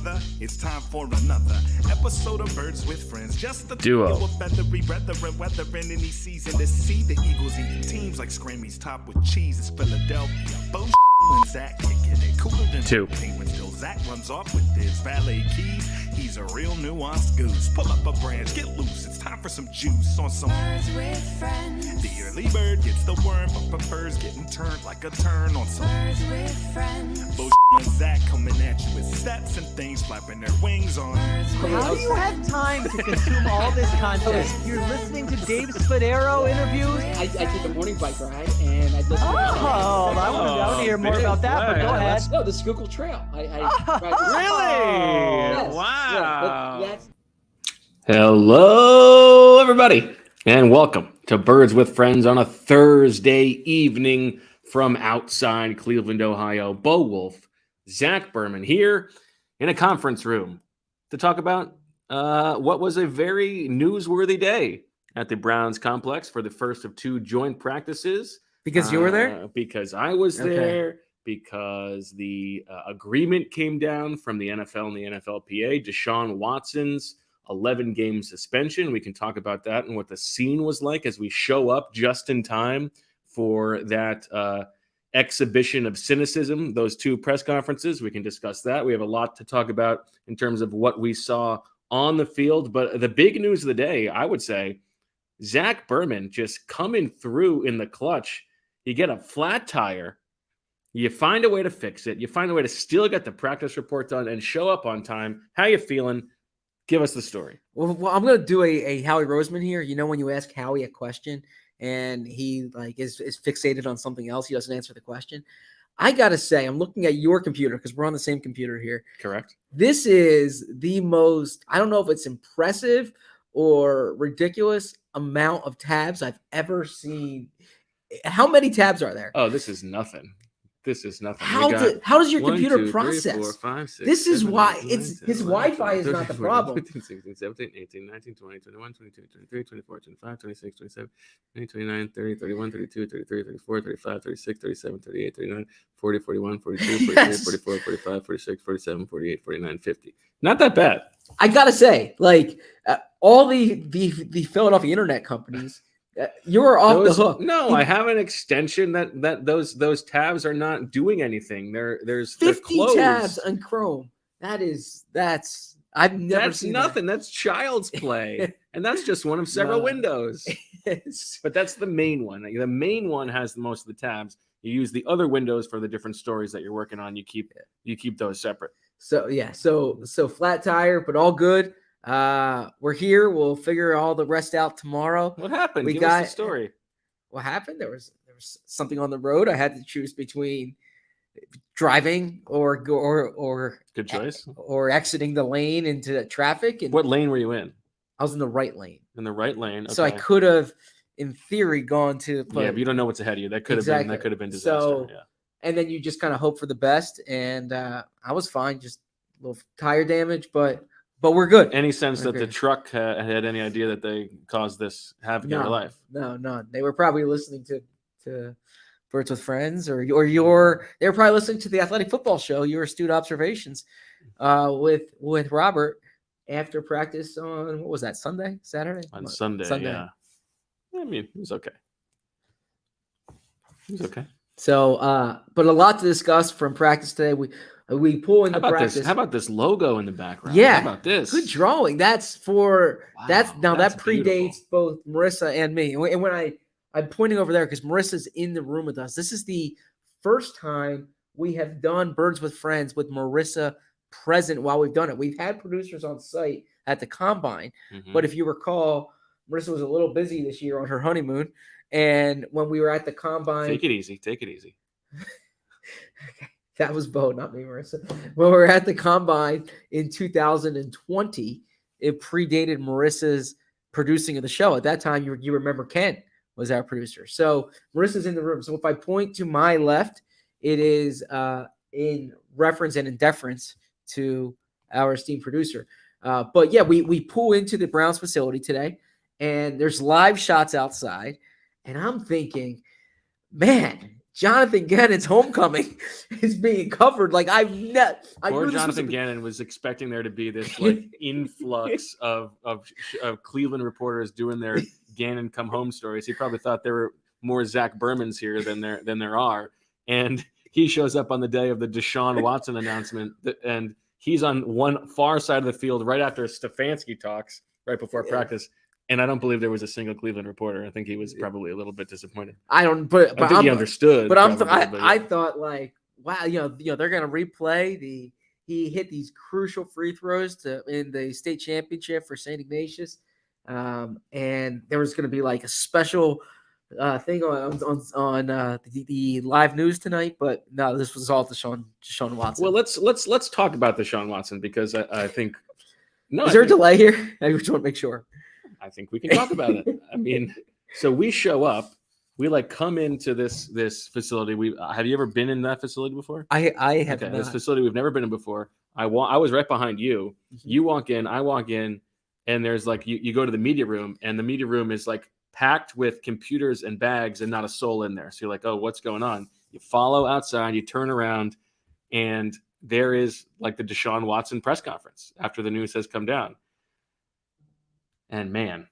brother. It's time for another episode of Birds with Friends. Just the Duo. Of feathery brethren, weathering any season to see the Eagles eating teams like Scrammy's top with cheese. It's Philadelphia. Bo and Zach kicking it cooler than Two. Penguin. Still Zach runs off with his valet keys. He's a real nuanced goose. Pull up a branch, get loose. It's time for some juice on some Birds with Friends. The early bird gets the worm, but prefers getting turned like a turn on some Birds with Friends. Bo and Zach coming at you with stats and things flapping their wings on. How do you have time to consume all this content? You're listening to Dave Spadaro interviews? I take a morning bike ride and I listen to I want to hear more about that, but go ahead. No, the Schuylkill Trail. Really? Yes. Wow. Yeah, that's Hello, everybody, and welcome to Birds with Friends on a Thursday evening from outside Cleveland, Ohio. Bo Wulf, Zach Berman here in a conference room to talk about what was a very newsworthy day at the Browns complex for the first of two joint practices. Because you were there? Because I was Okay. there. Because the agreement came down from the NFL and the NFLPA. Deshaun Watson's 11-game suspension. We can talk about that and what the scene was like as we show up just in time for that exhibition of cynicism, those two press conferences. We can discuss that. We have a lot to talk about in terms of what we saw on the field. But the big news of the day, I would say, Zach Berman just coming through in the clutch. You get a flat tire. You find a way to fix it. You find a way to still get the practice report done and show up on time. How you feeling? Give us the story. Well, I'm going to do a Howie Roseman here. You know, when you ask Howie a question and he is fixated on something else, he doesn't answer the question. I got to say, I'm looking at your computer because we're on the same computer here. Correct. This is the most, I don't know if it's impressive or ridiculous amount of tabs I've ever seen. How many tabs are there? Oh, this is nothing. This is nothing. How does your 1, computer 2, 3, process? 4, 5, 6, This is 7, why 8, 9, it's 10, his 11, Wi-Fi is 12, not the 13, 14, problem. 15, 16, 17, 18, 19, 20, 21, 22, 23, 24, 25, 26, 27, 28, 29, 30, 31, 32, 33, 34, 35, 36, 37, 38, 39, 40, 41, 42, 43, Yes. 44, 45, 46, 47, 48, 49, 50. Not that bad. I gotta say, all the Philadelphia internet companies, you're off the hook. No, I have an extension that those tabs are not doing anything. They're 50 closed. tabs on Chrome. That's I've never That's seen nothing. That's child's play. And that's just one of several No. windows. that. But that's the main one. The main one has the most of the tabs. You use the other windows for the different stories that you're working on. You keep those separate. So yeah, so flat tire, but all good. We're here. We'll figure all the rest out tomorrow. What happened? We Give got- us the story. What happened? There was something on the road. I had to choose between driving or Good choice. or exiting the lane into traffic. And What lane were you in? I was in the right lane, In the right lane. so I okay. could have, in theory, gone to. But you don't know what's ahead of you. That could Exactly. have been disaster. So- yeah. And then you just kind of hope for the best. And I was fine, just a little tire damage, but we're good. Any sense that the Okay. truck had any idea that they caused this havoc in your life? No, none. They were probably listening to Birds with Friends, or they were probably listening to the Athletic Football Show, your astute observations, with Robert after practice on, what was that, Saturday? On Sunday. Yeah. I mean, it was okay. It was okay. So, but a lot to discuss from practice today. We pull into practice. How about this logo in the background? Yeah. How about this? Good drawing. That's for that that's predates beautiful. both Marissa and me. And when I'm pointing over there because Marissa's in the room with us. This is the first time we have done Birds with Friends with Marissa present while we've done it. We've had producers on site at the combine, Mhm. but if you recall, Marissa was a little busy this year on her honeymoon. And when we were at the combine, Take it easy. Take it easy. Okay. That was Bo, not me, Marissa. When we were at the combine in 2020, it predated Marissa's producing of the show. At that time, you remember Ken was our producer. So Marissa's in the room. So if I point to my left, it is in reference and in deference to our esteemed producer. But yeah, we pull into the Browns facility today, and there's live shots outside. And I'm thinking, man, Jonathan Gannon's homecoming is being covered. Like I Poor knew Jonathan Gannon was expecting there to be this like influx of Cleveland reporters doing their Gannon come home stories. He probably thought there were more Zach Bermans here than there are, and he shows up on the day of the Deshaun Watson announcement, and he's on one far side of the field right after Stefanski talks right before practice. And I don't believe there was a single Cleveland reporter. I think he was probably a little bit disappointed. I don't, but I think he understood. But I thought like, wow, they're gonna replay he hit these crucial free throws in the state championship for St. Ignatius, and there was gonna be like a special thing on the live news tonight. But no, this was all Deshaun Watson. Well, let's talk about Deshaun Watson because I think is there a delay here? I just want to make sure. I think we can talk about it. I mean, so we show up, we like come into this facility. Have you ever been in that facility before? I have not. This facility we've never been in before. I was right behind you. Mm-hmm. You walk in, I walk in, and there's like you go to the media room, and the media room is like packed with computers and bags, and not a soul in there. So you're like, oh, what's going on? You follow outside, you turn around, and there is like the Deshaun Watson press conference after the news has come down. And man,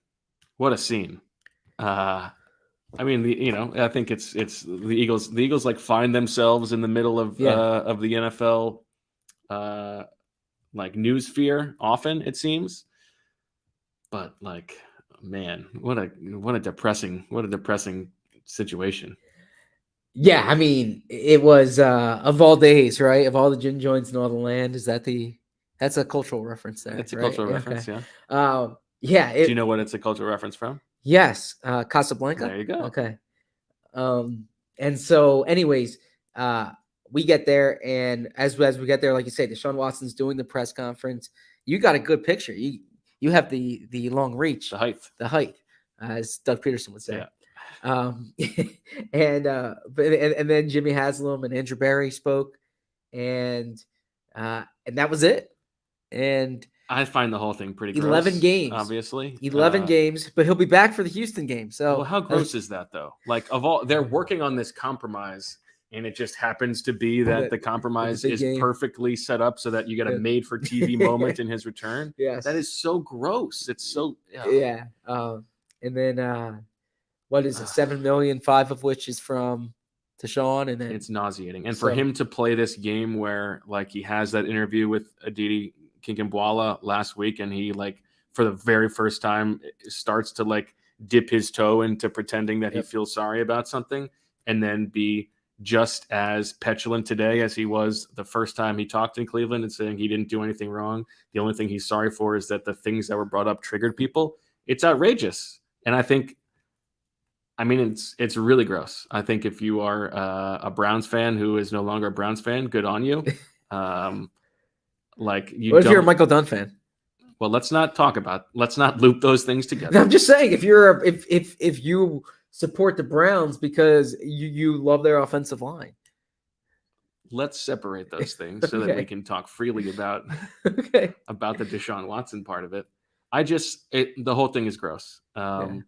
what a scene! I mean, I think it's the Eagles. The Eagles like find themselves in the middle of the NFL, like news sphere often it seems. But like, man, what a depressing situation. Yeah, I mean, it was of all days, right? Of all the gin joints in all the land, that's a cultural reference there. It's a right? cultural reference, okay. yeah. Yeah. Do you know what it's a cultural reference from? Yes, Casablanca. There you go. Okay. And so, anyways, we get there, and as we get there, like you say, Deshaun Watson's doing the press conference. You got a good picture. You have the long reach, The height, as Doug Peterson would say. Yeah. And then Jimmy Haslam and Andrew Barry spoke, and that was it. And I find the whole thing pretty gross. 11 games, obviously. 11 games, but he'll be back for the Houston game. So, well, how gross is that, though? Like, they're working on this compromise, and it just happens to be that the compromise is perfectly set up so that you get a made-for-TV moment in his return. Yes, that is so gross. It's so yeah. And then what is it? 7 million, 5 of which is from Deshaun, and then it's nauseating. And for him to play this game where like he has that interview with Aditi Kinkambwala last week, and he like for the very first time starts to like dip his toe into pretending that he feels sorry about something, and then be just as petulant today as he was the first time he talked in Cleveland and saying he didn't do anything wrong. The only thing he's sorry for is that the things that were brought up triggered people. It's outrageous. And I think, I mean, it's really gross. I think if you are a Browns fan who is no longer a Browns fan, good on you. Like you. What if you're a Michael Dunn fan? Well, let's not loop those things together. No, I'm just saying, if you support the Browns because you love their offensive line, let's separate those things so that we can talk freely about about the Deshaun Watson part of it. The whole thing is gross. And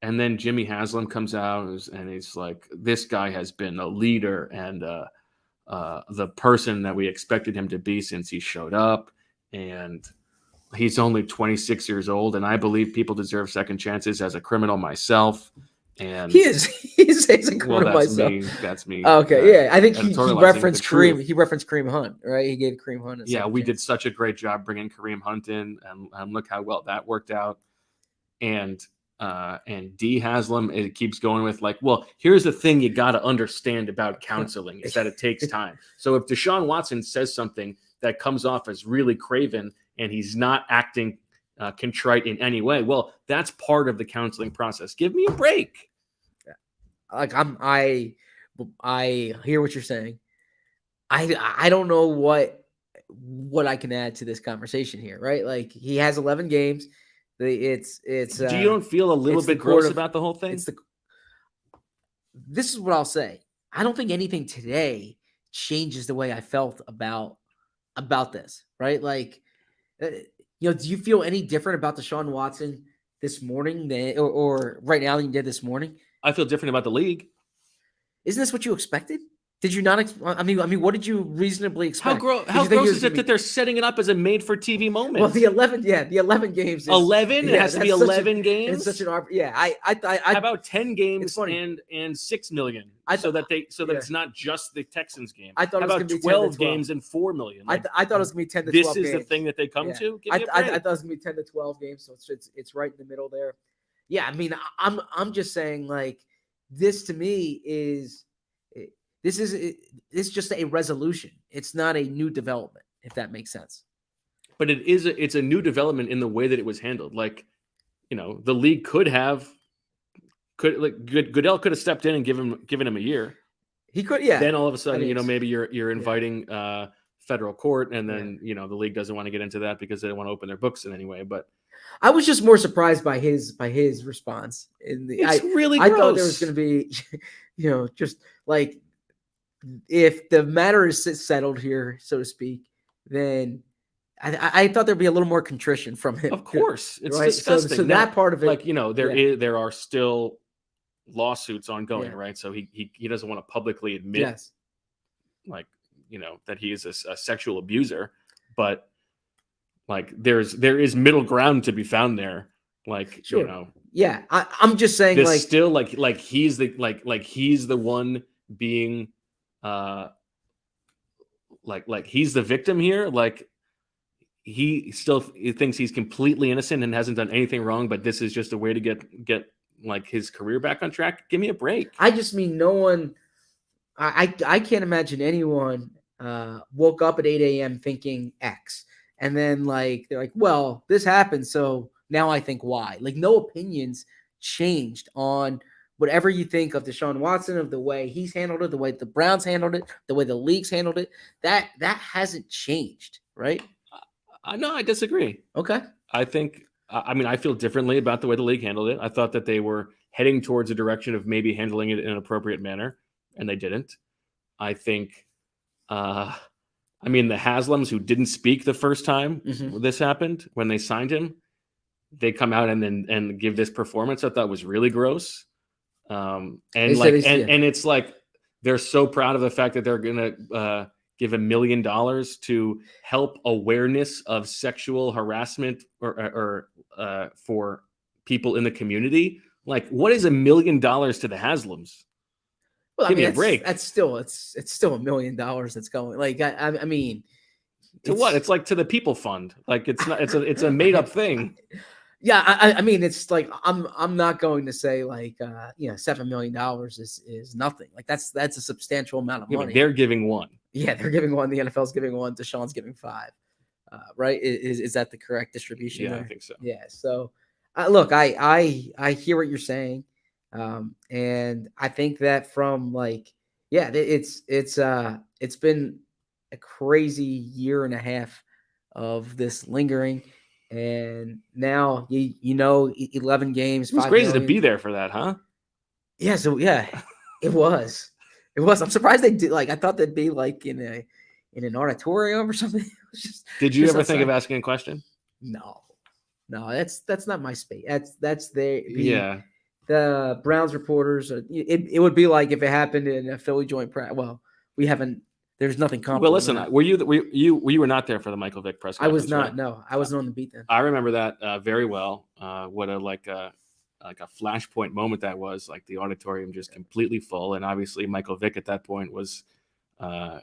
then Jimmy Haslam comes out and he's like, this guy has been a leader and the person that we expected him to be since he showed up. And he's only 26 years old. And I believe people deserve second chances as a criminal myself. And he's a criminal myself. That's me. Okay. Yeah. I think he referenced Kareem. He referenced Kareem Hunt, right? He gave Kareem Hunt. We did such a great job bringing Kareem Hunt in and look how well that worked out. And D Haslam, it keeps going with like, well, here's the thing you got to understand about counseling is that it takes time. So if Deshaun Watson says something that comes off as really craven and he's not acting contrite in any way, well, that's part of the counseling process. Give me a break. Like I hear what you're saying. I don't know what I can add to this conversation here, right? Like he has 11 games. It's. Do you don't feel a little bit gross about the whole thing? This is what I'll say. I don't think anything today changes the way I felt about this, right? Like, do you feel any different about Deshaun Watson this morning or right now than you did this morning? I feel different about the league. Isn't this what you expected? Did you not? I mean, what did you reasonably expect? How gross is it that they're setting it up as a made-for-TV moment? Well, the 11 games. 11. It has to be 11 games. It's such an I How about 10 games funny. and 6 million? So that yeah. it's not just the Texans game. I thought How it was about gonna be 12 games and 4 million? I thought it was gonna be 10 to 12 This is games. the thing that they come to. Give me a I break. thought it was gonna be 10 to 12 games, so it's right in the middle there. Yeah, I mean, I'm just saying, like, this to me is just a resolution. It's not a new development, if that makes sense. But it's a new development in the way that it was handled. Like, the league Goodell could have stepped in and given him a year. He could, yeah. Then all of a sudden, maybe you're inviting federal court, and then the league doesn't want to get into that because they don't want to open their books in any way. But I was just more surprised by his response. It's really I gross. thought there was going to be, just like, if the matter is settled here, so to speak, then I thought there'd be a little more contrition from him. Of course, it's right? disgusting. So that part of it, like, there are still lawsuits ongoing, right? So he doesn't want to publicly admit, like, that he is a sexual abuser, but like there is middle ground to be found there. Like, yeah, I'm just saying, this like, still like he's the one being like he's the victim here. Like, he still thinks he's completely innocent and hasn't done anything wrong, but this is just a way to get like his career back on track. Give me a break. I just mean no one. I can't imagine anyone woke up at 8 a.m. thinking X, and then like they're like, well, this happened, so now I think Y. Like, no opinions changed on whatever you think of Deshaun Watson, of the way he's handled it, the way the Browns handled it, the way the league's handled it. That hasn't changed, right? No, I disagree. Okay. I think, I feel differently about the way the league handled it. I thought that they were heading towards a direction of maybe handling it in an appropriate manner, and they didn't. I think, the Haslams, who didn't speak the first time this happened, when they signed him, they come out and give this performance I thought was really gross. And it's like they're so proud of the fact that they're gonna give $1 million to help awareness of sexual harassment or for people in the community. Like, what is $1 million to the Haslams? Well, Give me a break. That's still it's still $1 million that's going. Like, I mean, to what? It's like to the People Fund. Like, it's not. It's a made up thing. Yeah, I mean, it's like I'm not going to say like $7 million is nothing. Like, that's a substantial amount of money. They're giving one. Yeah, they're giving one. The NFL's giving one. Deshaun's giving 5. Right? Is that the correct distribution? Yeah, there? I think so. Yeah. So, look, I hear what you're saying, and I think that from like, it's been a crazy year and a half of this lingering. And now 11 games. It was crazy to be there for that, huh? Yeah. So it was. I'm surprised they did. Like, I thought they'd be like in an auditorium or something. Did you ever think of asking a question? No, that's not my space. That's the Browns reporters. It would be like if it happened in a Philly joint practice. Well, we haven't. There's nothing comparable. Well, listen, you were not there for the Michael Vick press conference? I was not. Right? No, I wasn't on the beat then. I remember that very well. What a flashpoint moment that was. Like, the auditorium just completely full, and obviously Michael Vick at that point was as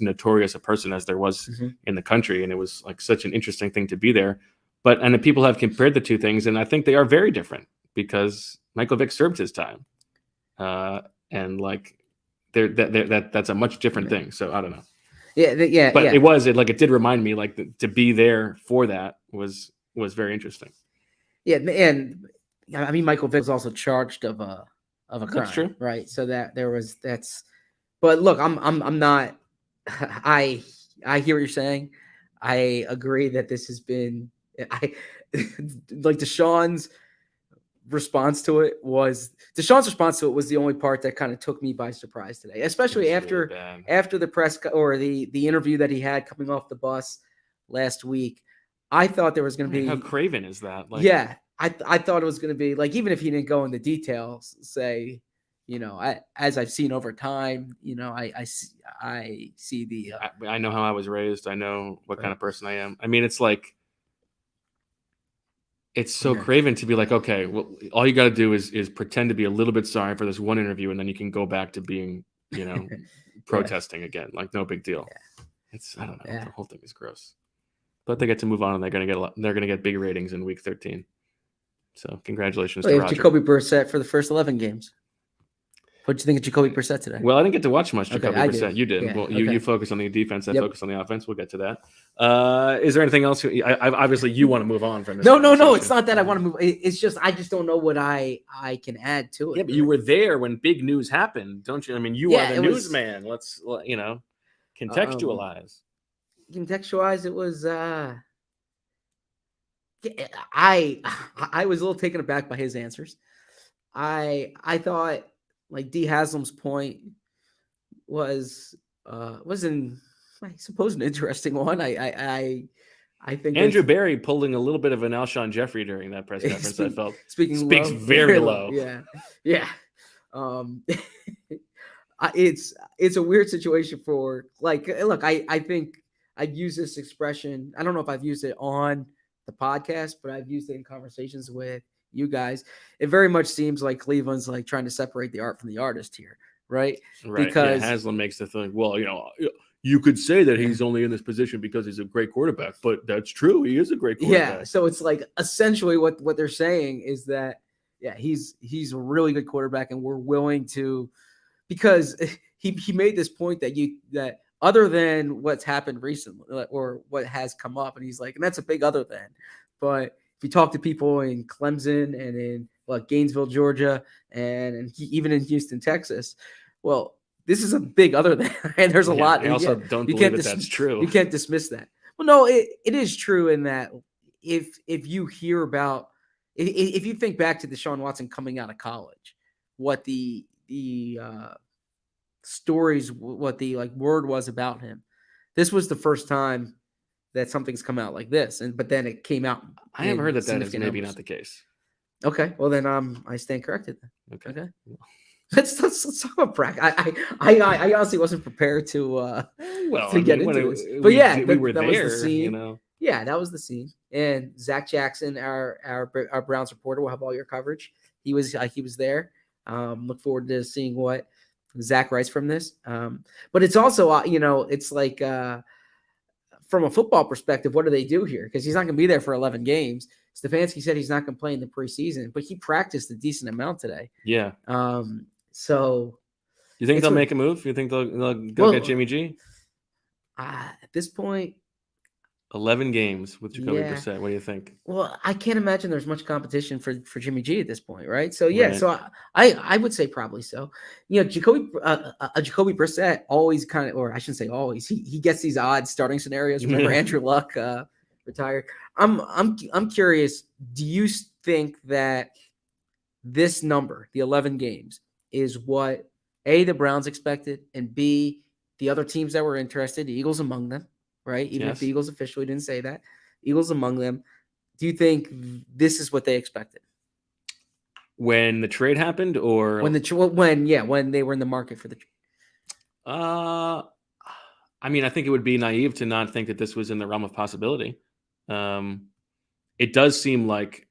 notorious a person as there was in the country, and it was like such an interesting thing to be there. And the people have compared the two things, and I think they are very different because Michael Vick served his time, and like. That's a much different thing. So I don't know. Yeah. But it did remind me, like, to be there for that was very interesting. Yeah, and I mean, Michael Vick was also charged of a crime. That's true, right? So that's. But look, I'm not. I hear what you're saying. I agree that this has been. Like Deshaun's response to it was the only part that kind of took me by surprise today, especially after the press or the interview that he had coming off the bus last week. I thought there was going to be, how craven is that? Like, I thought it was going to be like, even if he didn't go into details, say, as I've seen over time, I see the I know how I was raised. I know what kind Right. of person I am. I mean, it's like, it's so Yeah. craven to be like, okay, well, all you got to do is pretend to be a little bit sorry for this one interview, and then you can go back to being, protesting again. Like, no big deal. I don't know. Yeah. The whole thing is gross. But they get to move on, and they're gonna get big ratings in week 13. So congratulations Well, to you have Roger. Jacoby Brissett for the first 11 games. What do you think of Jacoby Brissett today? Well, I didn't get to watch much Okay, Jacoby I Brissett. did. You did. Yeah, Well, you okay. focus on the defense. I Yep. focus on the offense. We'll get to that. Is there anything else? Obviously, you want to move on from this. No. It's conversation. not that I want to move. It's just I just don't know what I can add to it. Yeah, but you were there when big news happened, don't you? I mean, you Yeah, are the it was- newsman. Let's contextualize. Contextualize. It was. I was a little taken aback by his answers. I thought like D Haslam's point was I suppose an interesting one. I think Andrew Barry pulling a little bit of an Alshon Jeffrey during that press conference. I felt speaks very low. Yeah. It's a weird situation for look. I think I've used this expression. I don't know if I've used it on the podcast, but I've used it in conversations with you guys. It very much seems like Cleveland's like trying to separate the art from the artist here, right? Right. Because Haslam makes the thing. Well, you could say that he's only in this position because he's a great quarterback, but that's true. He is a great quarterback. yeah, so it's like essentially what they're saying is that he's a really good quarterback, and we're willing to, because he made this point that other than what's happened recently or what has come up, and he's like, and that's a big other than, but if you talk to people in Clemson and in Gainesville, Georgia, and even in Houston, Texas, well, this is a big other than, and there's a lot. I also don't you believe can't that's true. You can't dismiss that. Well, no, it is true in that if you hear about, if you think back to Deshaun Watson coming out of college, what the stories, what the word was about him, this was the first time that something's come out like this, but then it came out. I have heard that is significant maybe numbers. not the case. Okay, well then I stand corrected then. Okay. Let's talk about practice. I honestly wasn't prepared to get into this, but we were that there. was the scene. Yeah, that was the scene. And Zach Jackson, our Browns reporter, will have all your coverage. He was there. Look forward to seeing what Zach writes from this. But it's also it's like from a football perspective, what do they do here? Because he's not going to be there for 11 games. Stefanski said he's not going to play in the preseason, but he practiced a decent amount today. Yeah. So you think they'll make a move? You think they'll go get Jimmy G? At this point, 11 games with Jacoby Brissett. What do you think? Well, I can't imagine there's much competition for Jimmy G at this point, right? So so I would say probably so. Jacoby Brissett always kind of, or I shouldn't say always, he gets these odd starting scenarios. Remember Andrew Luck retired. I'm curious. Do you think that this number, the 11 games, is what A, the Browns expected, and B, the other teams that were interested, the Eagles among them? Right? Even if the Eagles officially didn't say that, Eagles among them. Do you think this is what they expected when the trade happened, or when they were in the market for the trade? I mean, I think it would be naive to not think that this was in the realm of possibility. It does seem like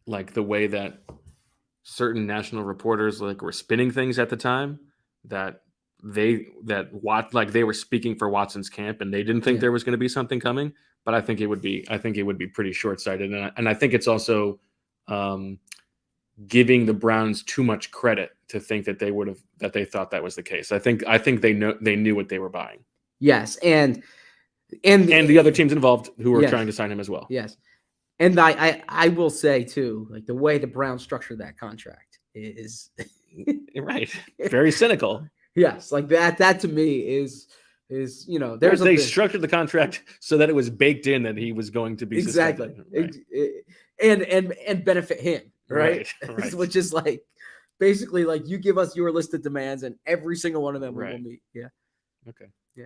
the way that certain national reporters were spinning things at the time, that they were speaking for Watson's camp, and they didn't think there was going to be something coming. But I think it would be pretty short-sighted, and I think it's also giving the Browns too much credit to think that they thought that was the case. I think they knew what they were buying. Yes, and the other teams involved who were trying to sign him as well. Yes, and I will say too, the way the Browns structured that contract is right, very cynical. Yes, that to me is they structured the contract so that it was baked in that he was going to be exactly suspended. Right. and benefit him, right? Right. Which is basically you give us your list of demands and every single one of them we will meet. Yeah. Okay. Yeah.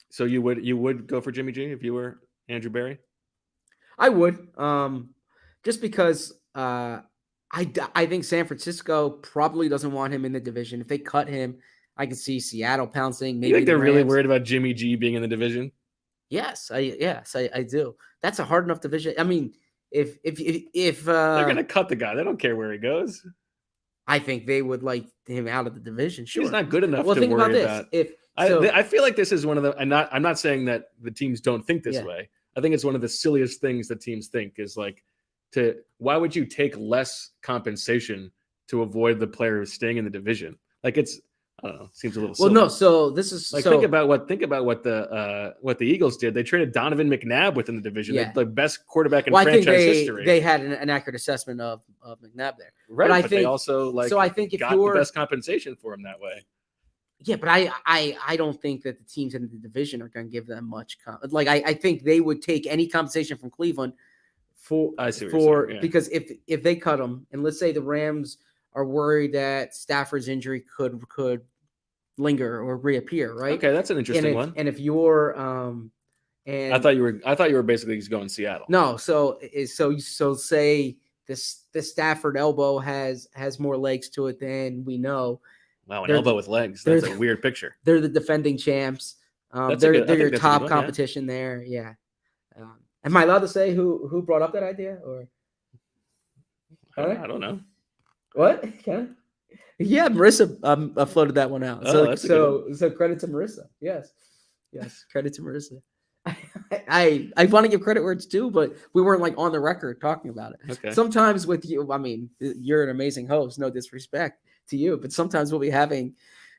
So you would go for Jimmy G if you were Andrew Barry? I would, just because I think San Francisco probably doesn't want him in the division. If they cut him, I can see Seattle pouncing. Maybe You think they're really Rams. worried about Jimmy G being in the division? Yes, I do. That's a hard enough division. I mean, if They're going to cut the guy. They don't care where he goes. I think they would like him out of the division. Sure, He's not good enough well, to think worry about this. about. I feel like this is one of the. I'm not saying that the teams don't think this Yeah. way. I think it's one of the silliest things that teams think is like, why would you take less compensation to avoid the player who's staying in the division? Like I don't know. It seems a little well, silly. no. So this is Like so, think about what the Eagles did. They traded Donovan McNabb within the division, Yeah. the best quarterback in well, I think franchise history. they had an accurate assessment of McNabb there. right, I but they think- also so I think if got you're- the best compensation for him that way. Yeah, but I don't think that the teams in the division are going to give them much. I think they would take any compensation from Cleveland I see what you're saying, yeah. because if they cut him, and let's say the Rams are worried that Stafford's injury could linger or reappear, right? Okay, that's an interesting one. And if you're and I thought you were basically just going Seattle. no, so say this Stafford elbow has more legs to it than we know. Wow, an They're- elbow with legs. they're That's a weird picture. They're the defending champs. That's a They're good- I think your that's a top good one, yeah. competition there. Yeah. Am I allowed to say who brought up that idea or I don't know. what? Can I? Yeah, Marissa floated that one out. Oh, that's a good So credit to Marissa. Yes, credit to Marissa. I want to give credit where it's due, but we weren't like on the record talking about it. Okay. Sometimes with you, I mean, you're an amazing host. No disrespect to you, but sometimes we'll be having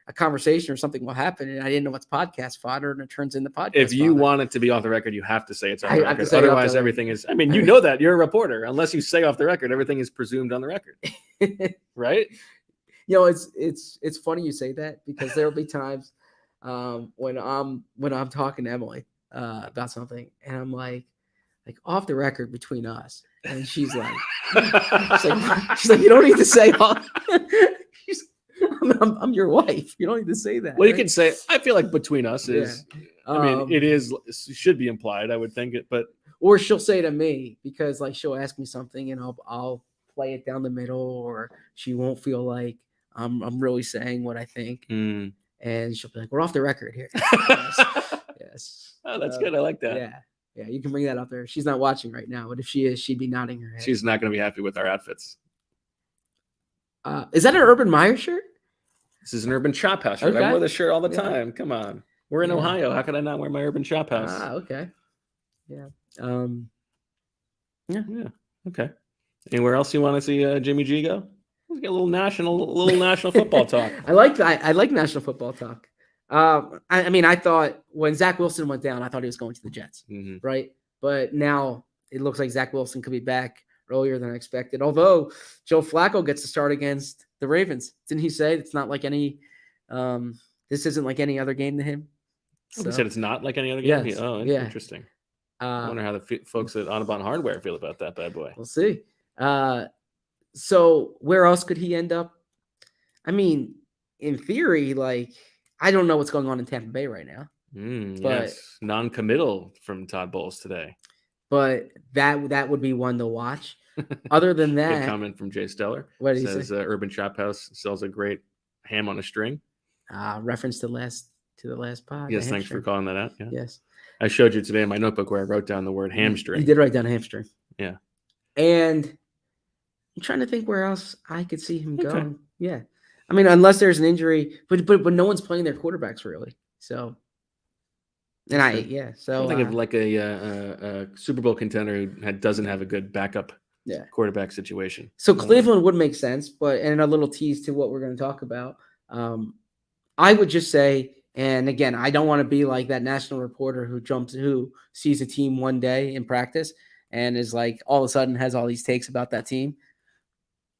a conversation or something will happen, and I didn't know it's podcast fodder, and it turns into podcast. If you fodder. want it to be off the record, you have to say it's on I the have to record. say it off Otherwise, the everything is. I mean, you know that you're a reporter. Unless you say off the record, everything is presumed on the record, right? You know, it's funny you say that because there will be times when I'm talking to Emily about something, and I'm like off the record between us, and she's like, you don't need to say all. I'm your wife. You don't need to say that. Well, you right? can say. I feel like between us is. I mean, it should be implied. I would think it, but or she'll say to me because like she'll ask me something and I'll play it down the middle, or she won't feel like I'm really saying what I think, and she'll be like, "We're off the record here." Yes. Oh, that's good. I like that. Yeah. You can bring that up there. She's not watching right now, but if she is, she'd be nodding her head. She's not going to be happy with our outfits. Is that an Urban Meyer shirt? This is an Urban Chop House shirt. Okay. I wear this shirt all the Yeah. time. Come on. We're in Yeah. Ohio. How could I not wear my Urban Chop House? Okay. Yeah. Yeah. Okay. Anywhere else you want to see Jimmy G go? Let's get a little national football talk. I like national football talk. I mean, I thought when Zach Wilson went down, I thought he was going to the Jets, right? But now it looks like Zach Wilson could be back earlier than I expected. Although Joe Flacco gets to start against the Ravens, didn't he say it's not like any? This isn't like any other game to him. He said it's not like any other game. Yes. Oh, Yeah. interesting. I wonder how the folks at Audubon Hardware feel about that bad boy. We'll see. So where else could he end up? I mean, in theory, like I don't know what's going on in Tampa Bay right now. But- Yes, non-committal from Todd Bowles today. But that would be one to watch. Other than Good that, comment from Jay Steller. what did he Says say? Urban Chop House sells a great ham on a string. Reference to the last pod. Yes, the thanks for hamstring. calling that out. Yeah. Yes, I showed you today in my notebook where I wrote down the word hamstring. you did write down hamstring. Yeah. And I'm trying to think where else I could see him Okay. going. Yeah, I mean, unless there's an injury, but no one's playing their quarterbacks really. So, and I think of like a Super Bowl contender who doesn't have a good backup quarterback situation. So Cleveland would make sense, and a little tease to what we're going to talk about. I would just say, and again, I don't want to be like that national reporter who sees a team one day in practice and is like all of a sudden has all these takes about that team.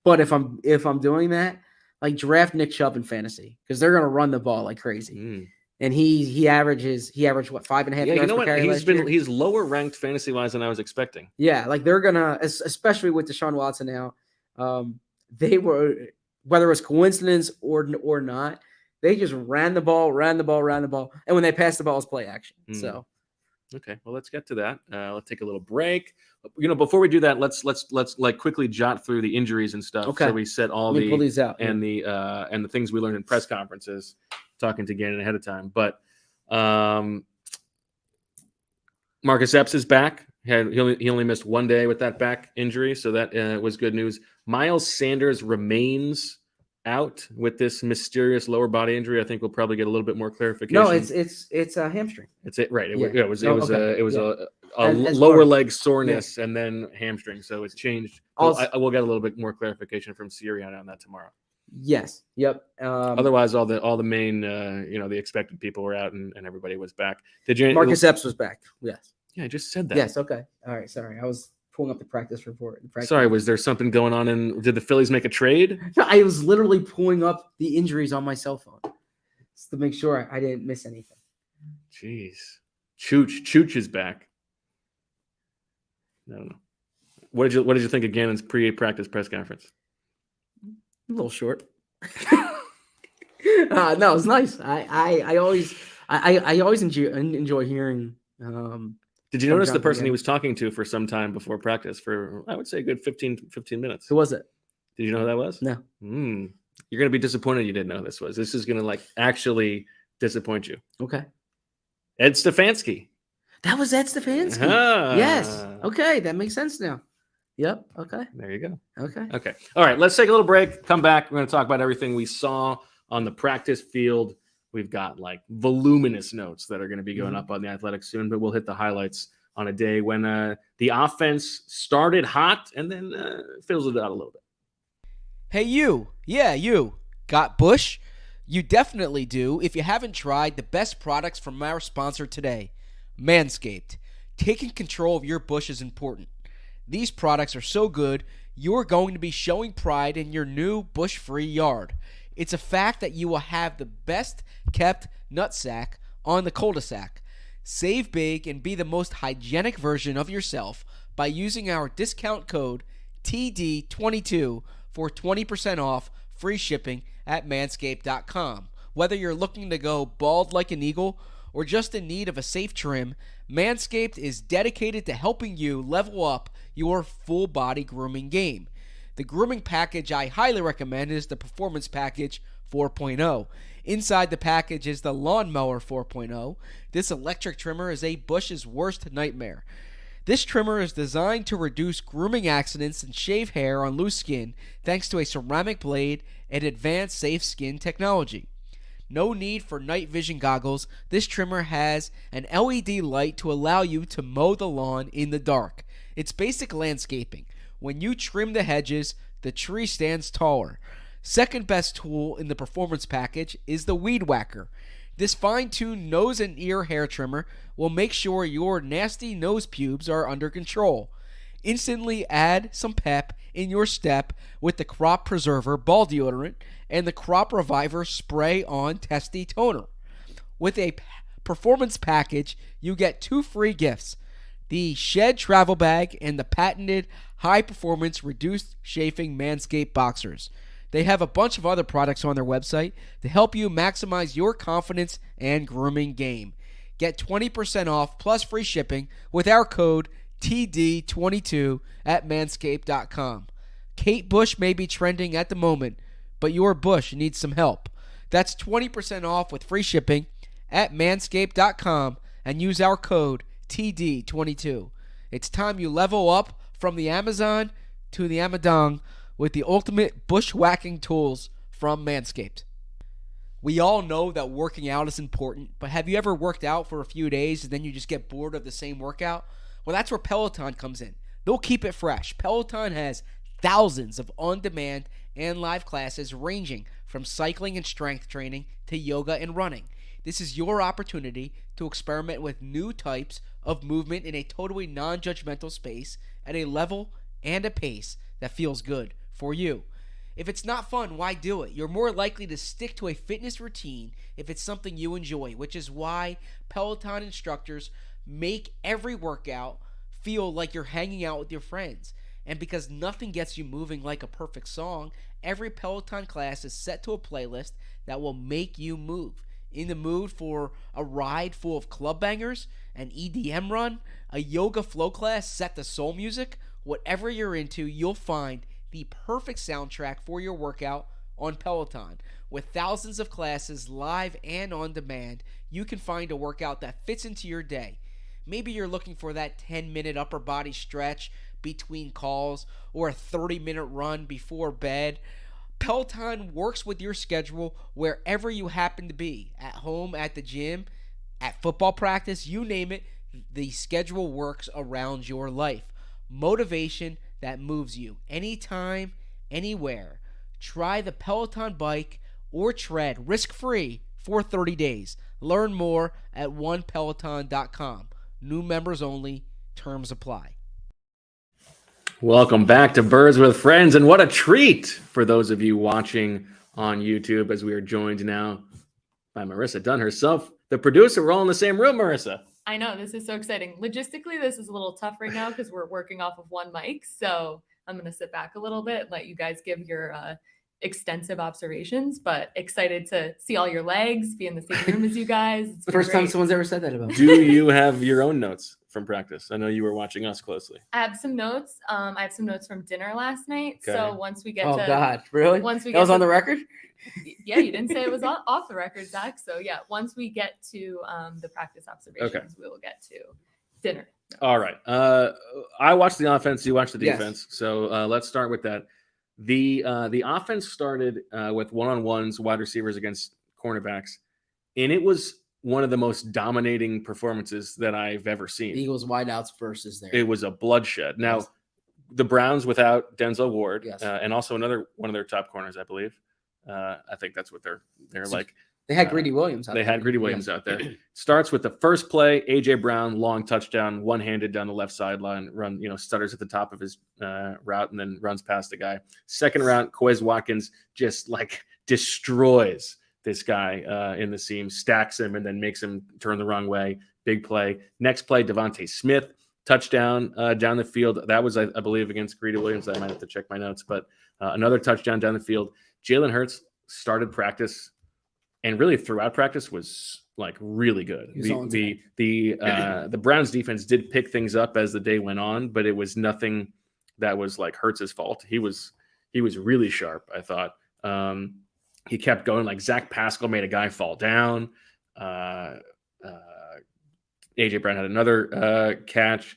But if I'm doing that, like draft Nick Chubb in fantasy because they're going to run the ball like crazy. And he averaged what 5.5 yards per carry last year? He's lower ranked fantasy wise than I was expecting. Yeah, like they're gonna, especially with Deshaun Watson now, they were, whether it was coincidence or not, they just ran the ball, and when they passed the ball, it was play action. So Okay, well, let's get to that. Let's take a little break. Before we do that, let's like quickly jot through the injuries and stuff. Okay. So we set all Let me pull these out. and the things we learned in press conferences, talking to Gannon ahead of time. But Marcus Epps is back. He only missed 1 day with that back injury, so that was good news. Miles Sanders remains out with this mysterious lower body injury. I think we'll probably get a little bit more clarification. No, it's a hamstring. It's it, right? Yeah. It was Okay. a As lower far- leg soreness and then hamstring, so it's changed. Also- We'll get a little bit more clarification from Sirianni on that tomorrow. Yes. Yep. Otherwise, all the main the expected people were out and everybody was back. Did you? Marcus Epps was back. Yes. Yeah, I just said that. Yes. Okay. All right. Sorry, I was pulling up the practice report. Sorry, was there something going on? Did the Phillies make a trade? I was literally pulling up the injuries on my cell phone just to make sure I didn't miss anything. Jeez, Chooch is back. I don't know. What did you think of Gannon's pre-practice press conference? A little short. No, it's nice. I always enjoy hearing. Did you notice the Jonathan person he Gannon. was talking to for some time before practice for, I would say, a good 15 minutes? Who was it? Did you know who that was? No. You're going to be disappointed you didn't know who this was. This is going to actually disappoint you. Okay. Ed Stefanski. That was Ed Stefanski. Ah. Yes. Okay, that makes sense now. Yep. Okay. There you go. Okay. Okay. All right. Let's take a little break. Come back. We're going to talk about everything we saw on the practice field. We've got voluminous notes that are going to be going up on the Athletic soon, but we'll hit the highlights on a day when the offense started hot and then fizzled out a little bit. Hey, you. Yeah, you. Got bush? You definitely do if you haven't tried the best products from our sponsor today, Manscaped. Taking control of your bush is important. These products are so good, you're going to be showing pride in your new bush-free yard. It's a fact that you will have the best kept nutsack on the cul-de-sac. Save big and be the most hygienic version of yourself by using our discount code TD22 for 20% off free shipping at manscaped.com. Whether you're looking to go bald like an eagle or just in need of a safe trim, Manscaped is dedicated to helping you level up your full body grooming game. The grooming package I highly recommend is the Performance Package 4.0. Inside the package is the Lawnmower 4.0. This electric trimmer is a bush's worst nightmare. This trimmer is designed to reduce grooming accidents and shave hair on loose skin thanks to a ceramic blade and advanced safe skin technology. No need for night vision goggles. This trimmer has an LED light to allow you to mow the lawn in the dark. It's basic landscaping. When you trim the hedges, the tree stands taller. Second best tool in the performance package is the Weed Whacker. This fine-tuned nose and ear hair trimmer will make sure your nasty nose pubes are under control. Instantly add some pep in your step with the Crop Preserver ball deodorant and the Crop Reviver spray-on testy toner. With a performance package, you get 2 free gifts: the Shed travel bag and the patented high-performance reduced chafing Manscaped boxers. They have a bunch of other products on their website to help you maximize your confidence and grooming game. Get 20% off plus free shipping with our code TD22 at manscaped.com. Kate Bush may be trending at the moment, but your bush needs some help. That's 20% off with free shipping at manscaped.com and use our code TD22. It's time you level up from the Amazon to the Amadong with the ultimate bushwhacking tools from Manscaped. We all know that working out is important, but have you ever worked out for a few days and then you just get bored of the same workout? Well, that's where Peloton comes in. They'll keep it fresh. Peloton has thousands of on-demand and live classes ranging from cycling and strength training to yoga and running. This is your opportunity to experiment with new types of movement in a totally non-judgmental space at a level and a pace that feels good for you. If it's not fun, why do it? You're more likely to stick to a fitness routine if it's something you enjoy, which is why Peloton instructors make every workout feel like you're hanging out with your friends. And because nothing gets you moving like a perfect song, every Peloton class is set to a playlist that will make you move. In the mood for a ride full of club bangers, an EDM run, a yoga flow class set to soul music? Whatever you're into, you'll find the perfect soundtrack for your workout on Peloton. With thousands of classes live and on demand, you can find a workout that fits into your day. Maybe you're looking for that 10-minute upper body stretch between calls or a 30-minute run before bed. Peloton works with your schedule wherever you happen to be, at home, at the gym, at football practice, you name it, the schedule works around your life. Motivation that moves you anytime, anywhere. Try the Peloton bike or tread risk-free for 30 days. Learn more at onepeloton.com. New members only. Terms apply. Welcome back to Birds with Friends, and what a treat for those of you watching on YouTube as we are joined now by Marissa Dunn herself, the producer. We're all in the same room, Marissa. I know, this is so exciting. Logistically, this is a little tough right now because we're working off of one mic, so I'm going to sit back a little bit, let you guys give your extensive observations, but excited to see all your legs, be in the same room as you guys. It's been First time great. someone's ever said that about me. Do you have your own notes from practice? I know you were watching us closely. I have some notes. I have some notes from dinner last night. Okay. So once we get Oh to God, really? once we That get was to, on the record? Yeah, you didn't say it was off the record, Zach. So yeah, once we get to the practice observations, we will get to dinner. All right. I watched the offense. You watched the Yes. defense. So let's start with that. The offense started with one-on-ones, wide receivers against cornerbacks, and it was one of the most dominating performances that I've ever seen. Eagles wideouts versus there. It was a bloodshed. Now, Yes. the Browns without Denzel Ward, Yes. and also another one of their top corners, I believe. I think that's what they're So like. They had Greedy Williams. They had Greedy Williams out there. Starts with the first play, AJ Brown, long touchdown, one-handed down the left sideline, run, stutters at the top of his route and then runs past the guy. Second round, Quez Watkins just like destroys this guy in the seam, stacks him, and then makes him turn the wrong way. Big play. Next play, Devontae Smith, touchdown down the field. That was, I believe, against Greedy Williams. I might have to check my notes, but another touchdown down the field. Jalen Hurts started practice, and really throughout practice was like really good. The Browns defense did pick things up as the day went on, but it was nothing that was like Hurts' fault. He was really sharp, I thought. He kept going. Like Zach Pascal made a guy fall down. AJ Brown had another catch.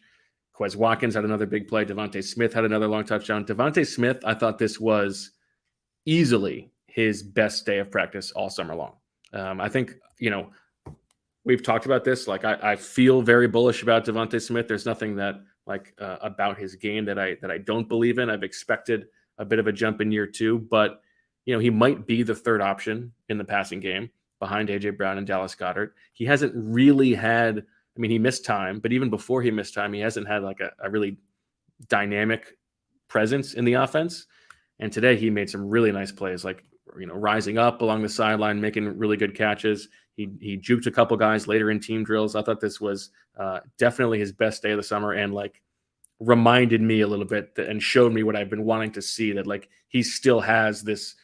Quez Watkins had another big play. Devontae Smith had another long touchdown. Devontae Smith, I thought this was easily his best day of practice all summer long. I think, we've talked about this. Like I feel very bullish about Devontae Smith. There's nothing that about his game that I don't believe in. I've expected a bit of a jump in year 2, but he might be the third option in the passing game behind AJ Brown and Dallas Goedert. He hasn't really had, he missed time, but even before he missed time, he hasn't had like a really dynamic presence in the offense. And today he made some really nice plays, like, rising up along the sideline, making really good catches. He juked a couple guys later in team drills. I thought this was definitely his best day of the summer, and like reminded me a little bit and showed me what I've been wanting to see, that like he still has this,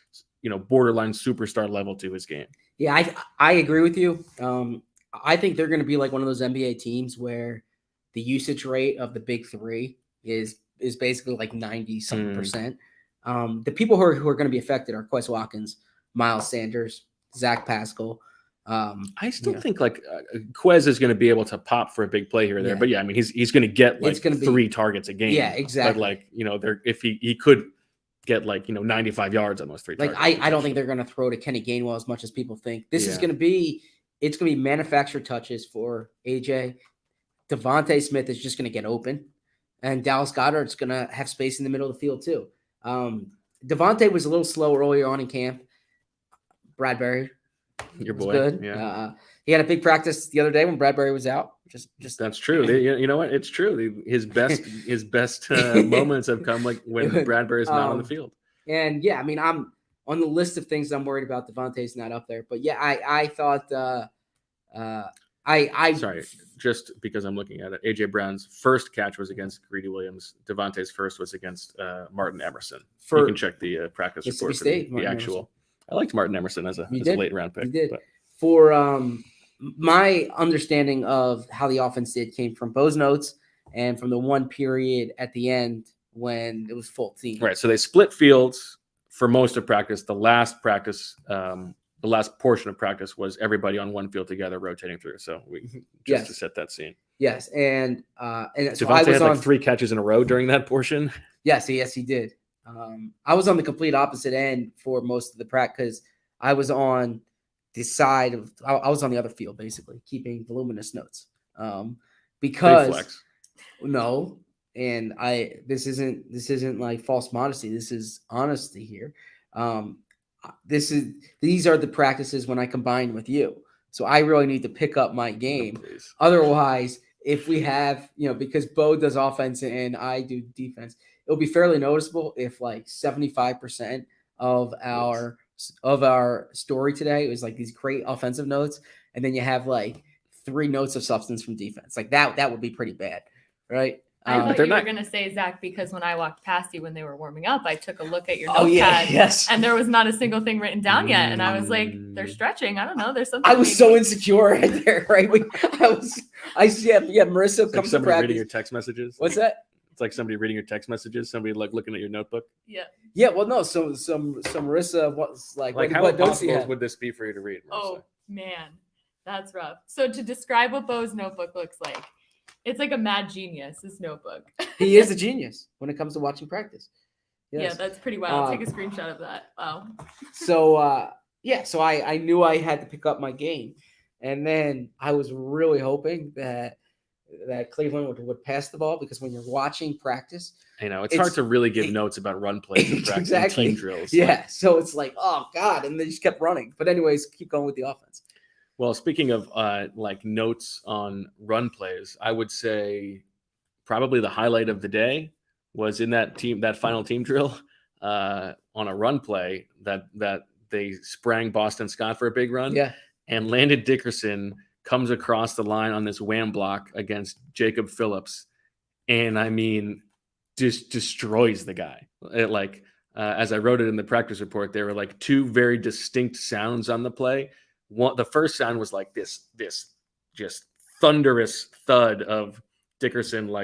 borderline superstar level to his game. Yeah, I agree with you. I think they're going to be like one of those NBA teams where the usage rate of the big three is basically like 90-something percent. The people who are going to be affected are Quez Watkins, Miles Sanders, Zach Pascal. I still think like Quez is going to be able to pop for a big play here or there, but he's going to get like 3 targets a game. Yeah, exactly. But like, if he could get like, 95 yards on those 3 targets. I don't think they're going to throw to Kenny Gainwell as much as people think. It's going to be manufactured touches for AJ. Devontae Smith is just going to get open, and Dallas Goedert's going to have space in the middle of the field too. Devontae was a little slow earlier on in camp. Bradbury, your boy, good. Yeah. He had a big practice the other day when Bradbury was out. Just that's true. You know what? It's true. His best moments have come like when Bradbury's not on the field. And yeah, I'm on the list of things I'm worried about. Devontae's not up there, but yeah, I thought sorry, just because I'm looking at it. AJ Brown's first catch was against Greedy Williams. Devontae's first was against Martin Emerson. You can check the practice report for the actual. I liked Martin Emerson as a late round pick. You did. But. my understanding of how the offense did came from Bo's notes and from the one period at the end when it was full team. Right. So they split fields for most of practice. The last portion of practice was everybody on one field together rotating through. So just to set that scene. Yes. And so Devontae I was had on like 3 catches in a row during that portion. Yes, he did. I was on the complete opposite end for most of the practice because I was on the side of I was on the other field basically keeping voluminous notes. Because no, and this isn't like false modesty. This is honesty here. These are the practices when I combine with you. So I really need to pick up my game. Please. Otherwise, if we have, because Bo does offense and I do defense, it'll be fairly noticeable if like 75% of our story today was like these great offensive notes, and then you have like 3 notes of substance from defense. Like that would be pretty bad, right? I thought you were going to say, Zach, because when I walked past you when they were warming up, I took a look at your notepad, yes, and there was not a single thing written down yet. And I was like, they're stretching. I don't know. There's something. I was so insecure right there, right? Marissa comes to practice. Reading your text messages. What's that? It's like somebody reading your text messages. Somebody like looking at your notebook. Yeah. Yeah. Well, no. So Marissa was like how impossible would this be for you to read, Marissa? Oh man, that's rough. So to describe what Bo's notebook looks like. It's like a mad genius, this notebook. He is a genius when it comes to watching practice. Yes. Yeah, that's pretty wild. Take a screenshot of that. Wow. So I knew I had to pick up my game. And then I was really hoping that Cleveland would pass the ball, because when you're watching practice, it's hard to really give notes about run plays in practice exactly. and team drills. Yeah. So it's like, oh God. And they just kept running. But anyways, keep going with the offense. Well, speaking of like notes on run plays, I would say probably the highlight of the day was in that final team drill on a run play that they sprang Boston Scott for a big run. Yeah. And Landon Dickerson comes across the line on this wham block against Jacob Phillips, and I mean, just destroys the guy. As I wrote it in the practice report, there were like 2 very distinct sounds on the play. The first sound was like this just thunderous thud of Dickerson,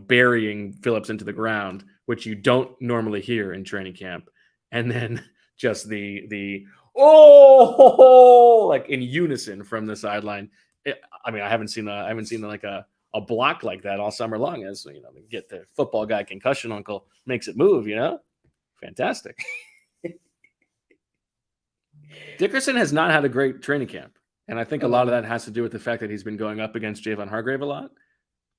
burying Phillips into the ground, which you don't normally hear in training camp. And then just the like in unison from the sideline. I haven't seen like a block like that all summer long, as get the football guy concussion uncle makes it move, fantastic. Dickerson has not had a great training camp, and I think a lot of that has to do with the fact that he's been going up against Javon Hargrave a lot.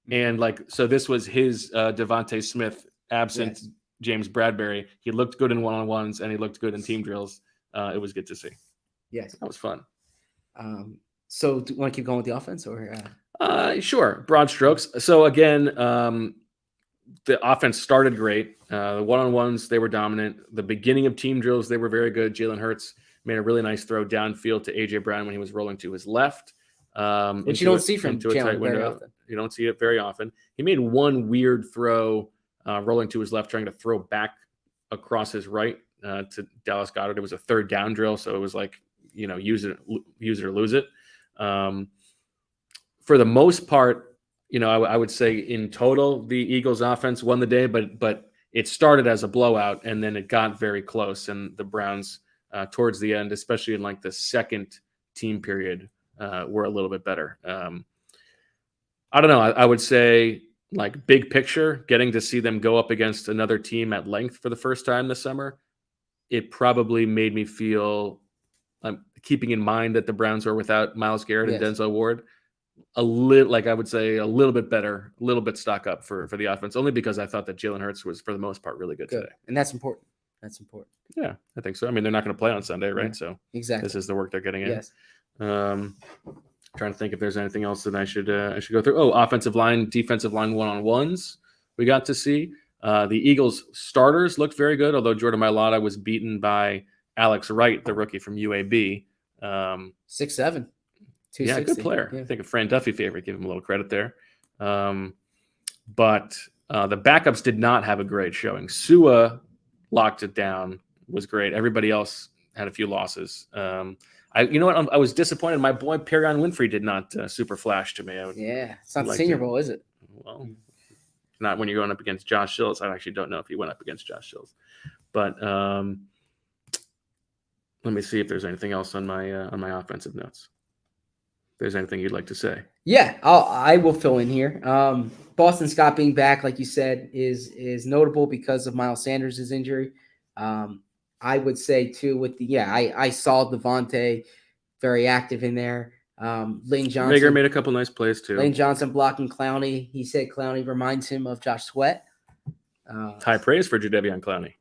And so this was his Devontae Smith absent James Bradbury. He looked good in one-on-ones, and he looked good in team drills. It was good to see. Yes. That was fun. So do you want to keep going with the offense, or? Sure. Broad strokes. So again, the offense started great. The one-on-ones, they were dominant. The beginning of team drills, they were very good. Jalen Hurts made a really nice throw downfield to A.J. Brown when he was rolling to his left. Which you don't see from Jalen very often. You don't see it very often. He made one weird throw rolling to his left, trying to throw back across his right to Dallas Goedert. It was a 3rd down drill, so it was like, use it or lose it. For the most part, I would say in total, the Eagles offense won the day, but it started as a blowout, and then it got very close, and the Browns towards the end, especially in like the second team period, were a little bit better. I don't know. I would say, like, big picture, getting to see them go up against another team at length for the first time this summer, it probably made me feel, keeping in mind that the Browns are without Myles Garrett and Denzel Ward, a little bit better, a little bit stock up for the offense, only because I thought that Jalen Hurts was, for the most part, really good today. And that's important. Yeah, I think so. I mean, they're not going to play on Sunday, right? Yeah, so exactly, this is the work they're getting in. Yes. Trying to think if there's anything else that I should go through. Oh, offensive line, defensive line one-on-ones we got to see. The Eagles starters looked very good, although Jordan Mailata was beaten by Alex Wright, the rookie from UAB. 6'7". Yeah, good player. Yeah. I think a Fran Duffy favorite. Give him a little credit there. But the backups did not have a great showing. Sua locked it down, was great. Everybody else had a few losses. You know what? I was disappointed. My boy Perrion Winfrey did not super flash to me. Yeah, it's not the like Senior to- Bowl, is it? Well, not when you're going up against Josh Schills. I actually don't know if he went up against Josh Schills, but let me see if there's anything else on my offensive notes. If there's anything you'd like to say? Yeah, I will fill in here. Boston Scott being back, like you said, is notable because of Miles Sanders' injury. I would say too I saw Devontae very active in there. Lane Johnson. Rager made a couple nice plays too. Lane Johnson blocking Clowney. He said Clowney reminds him of Josh Sweat. High praise for Jadeveon Clowney.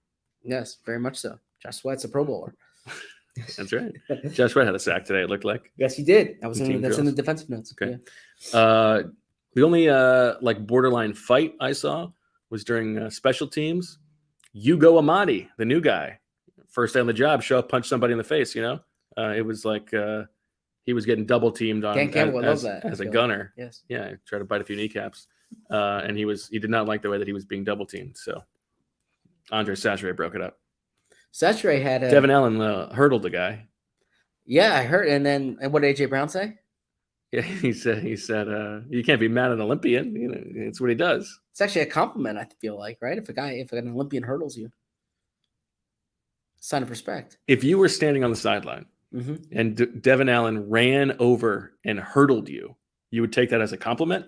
Yes, very much so. Josh Sweat's a Pro Bowler. That's right. Josh Sweat had a sack today, it looked like. Yes, he did. That's Team in the drills. defensive notes. Okay. Yeah. The only borderline fight I saw was during special teams. Hugo Amadi, the new guy, first day on the job, show up, punch somebody in the face. It was like he was getting double teamed on Dan Campbell, I love that. as a I feel gunner. Yes. Yeah, tried to bite a few kneecaps, and he did not like the way that he was being double teamed. So Andre Sachere broke it up. Sachere had a Devin Allen hurdled the guy. Yeah, I heard. And what did AJ Brown say? Yeah, he said you can't be mad at an Olympian. It's what he does. It's actually a compliment, I feel like, right? If an Olympian hurdles you. Sign of respect. If you were standing on the sideline and Devin Allen ran over and hurdled you, you would take that as a compliment?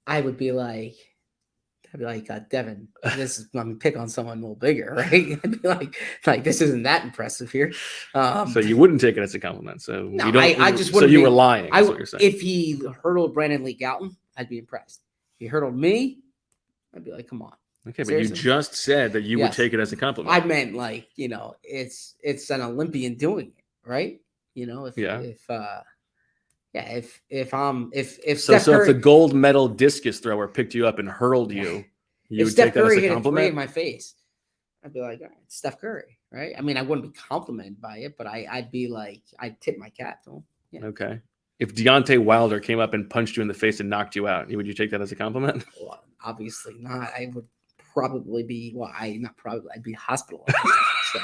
I'd be like, Devin, I'm pick on someone a little bigger, right? I'd be like this isn't that impressive here. So you wouldn't take it as a compliment. So No, you don't. I just so wouldn't. you were lying. Is what you're saying. If he hurdled Brandon Lee Gowton, I'd be impressed. If he hurdled me, I'd be like, come on. Okay, but Seriously? you just said that you would take it as a compliment. I meant it's an Olympian doing it, right? If So Steph Curry, if the gold medal discus thrower picked you up and hurled you, you if would Steph take that as Curry a hit a three compliment? in my face, I'd be like, all right, it's Steph Curry, right? I mean, I wouldn't be complimented by it, but I'd be like, I'd tip my cap to him. Yeah. Okay. If Deontay Wilder came up and punched you in the face and knocked you out, would you take that as a compliment? Well, obviously not. I would probably be. Well, I'd be hospitalized. So,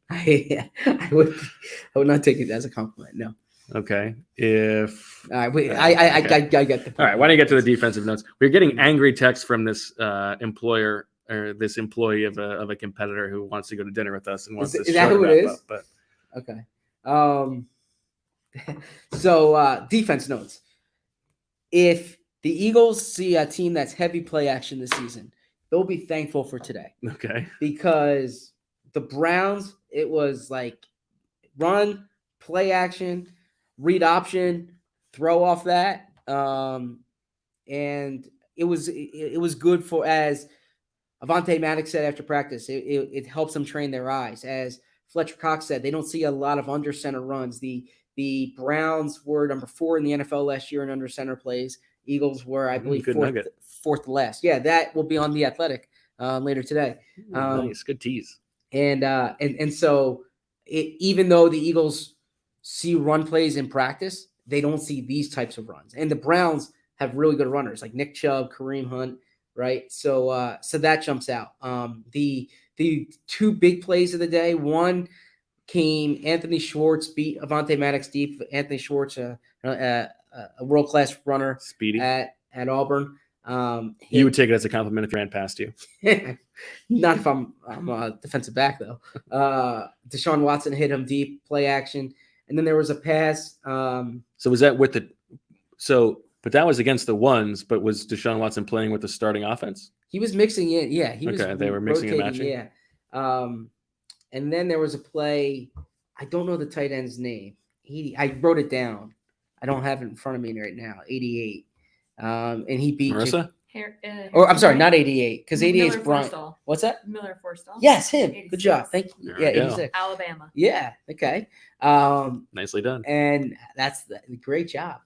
I would not take it as a compliment. No. Okay. If I okay. get the point. All right. Why don't you get to the defensive notes? We're getting angry texts from this employer or this employee of a competitor who wants to go to dinner with us and wants Is this that show who to it wrap is? up, but Okay. So defense notes. If the Eagles see a team that's heavy play action this season, they'll be thankful for today. okay. Because the Browns, it was like run, play action, read option, throw off that. And it was good for, as Avonte Maddox said after practice, it helps them train their eyes. As Fletcher Cox said, they don't see a lot of under center runs. The Browns were number 4 in the NFL last year in under center plays. Eagles were, I believe, fourth last. Yeah, that will be on The Athletic later today. Nice. Good tease. And so even though the Eagles see run plays in practice, they don't see these types of runs. And the Browns have really good runners like Nick Chubb, Kareem Hunt, right? So that jumps out. The two big plays of the day, one came Anthony Schwartz beat Avonte Maddox deep. Anthony Schwartz, a world-class runner, Speedy. at Auburn. You would take it as a compliment if he ran past you. Not if I'm a defensive back, though. Deshaun Watson hit him deep, play action. And then there was a pass. So was that with but that was against the ones, but was Deshaun Watson playing with the starting offense? He was mixing it. Yeah. He was they were mixing and matching. Yeah. And then there was a play. I don't know the tight end's name. I wrote it down. I don't have it in front of me right now. 88. And he beat Marissa? I'm sorry, not 88, because 88 is Brian. What's that? Miller Forstall. Yes, him. 86. Good job. Thank you. There Yeah, we go. 86. Alabama. Yeah. Okay. Nicely done. And that's great job.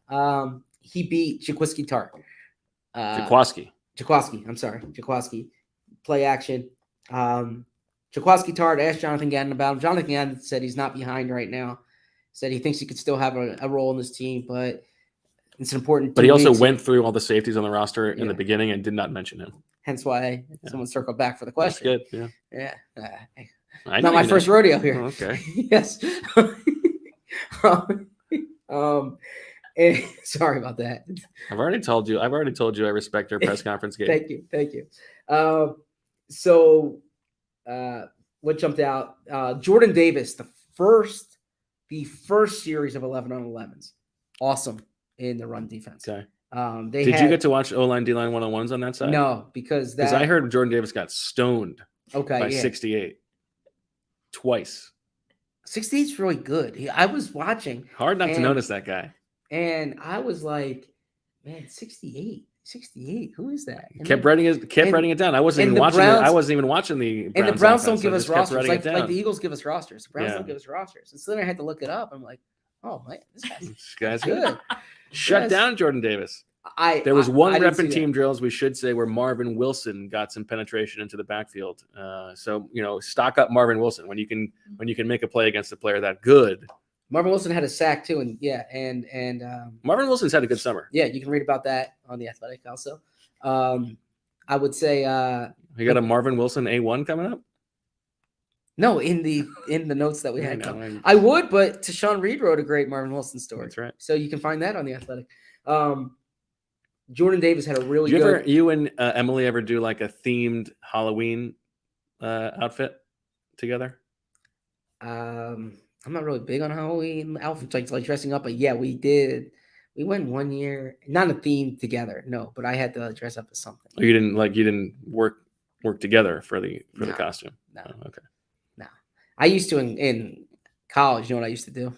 He beat Jaquiski Tart. Jaquaski. Jaquaski. Play action. Jaquaski Tart asked Jonathan Gannon about him. Jonathan Gannon said he's not behind right now. Said he thinks he could still have a role in this team, but it's important. But he also went through all the safeties on the roster in the beginning and did not mention him. Hence why someone circled back for the question. That's good. Yeah. Yeah. I Not my first rodeo here. Oh, okay. Yes. And sorry about that. I've already told you I respect our press conference game. Thank you. So what jumped out? Jordan Davis, the first series of 11 on 11s. Awesome in the run defense. Okay. Did you get to watch O-line, D-line 1-on-1s on that side? No, because I heard Jordan Davis got stoned by 68 twice. 68 is really good. I was watching. Hard not to notice that guy. And I was like, man, 68, who is that? And kept writing it down. I wasn't even watching Browns, I wasn't even watching the Browns. And the Browns don't give so us rosters. Like the Eagles Eagles give us rosters. The Browns don't give us rosters. And so then I had to look it up. I'm like, oh man, this guy's good. Shut down Jordan Davis. There was one rep in team drills, we should say, where Marvin Wilson got some penetration into the backfield. So stock up Marvin Wilson when you can make a play against a player that good. Marvin Wilson had a sack too, and Marvin Wilson's had a good summer. Yeah, you can read about that on The Athletic also. I would say you got a Marvin Wilson A1 coming up? No, in the notes that we had. I would, but Tashawn Reed wrote a great Marvin Wilson story. That's right. So you can find that on The Athletic. Jordan Davis had a really good. You and Emily ever do like a themed Halloween outfit together? I'm not really big on Halloween outfits, like dressing up, but yeah, we did. We went one year, not a theme together, no, but I had to dress up as something. Oh, you didn't work together for the costume. No. Oh, okay. No. I used to in college, you know what I used to do?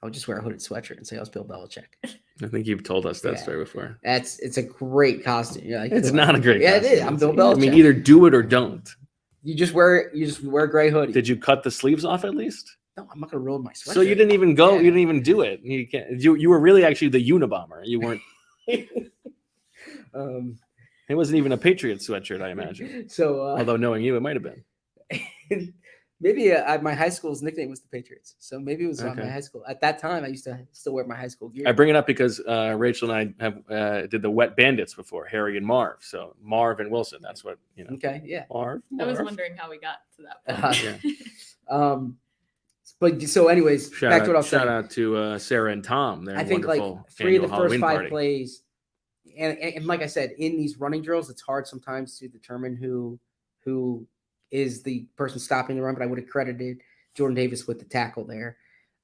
I would just wear a hooded sweatshirt and say I was Bill Belichick. I think you've told us that story before. It's a great costume. It's not a great costume. Yeah, it is. I'm Bill Belichick. I mean, either do it or don't. You just wear a gray hoodie. Did you cut the sleeves off at least? No, I'm not gonna ruin my sweatshirt. So you didn't even go. Yeah. You didn't even do it. You can't. You were really actually the Unabomber. You weren't. It wasn't even a Patriots sweatshirt, I imagine. So, although knowing you, it might have been. Maybe my high school's nickname was the Patriots. So maybe it was on my high school. At that time, I used to still wear my high school gear. I bring it up because Rachel and I have did the Wet Bandits before, Harry and Marv. So Marv and Wilson. That's what you know. Okay, yeah. Marv. I was wondering how we got to that point. But so, anyways, back to what I was saying. Shout out to Sarah and Tom. I think like 3 of the first 5 plays, and like I said, in these running drills, it's hard sometimes to determine who is the person stopping the run. But I would have credited Jordan Davis with the tackle there.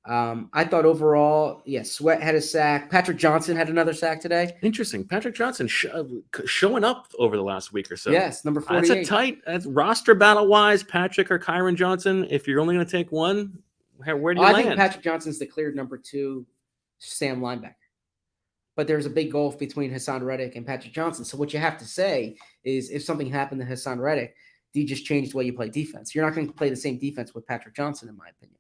I thought overall, Sweat had a sack. Patrick Johnson had another sack today. Interesting. Patrick Johnson showing up over the last week or so. Yes, number 48. That's roster battle-wise, Patrick or Kyron Johnson. If you're only going to take one, where do you land? I think Patrick Johnson's the cleared number 2 Sam linebacker. But there's a big gulf between Hassan Reddick and Patrick Johnson. So what you have to say is if something happened to Hassan Reddick, do you just change the way you play defense? You're not going to play the same defense with Patrick Johnson, in my opinion.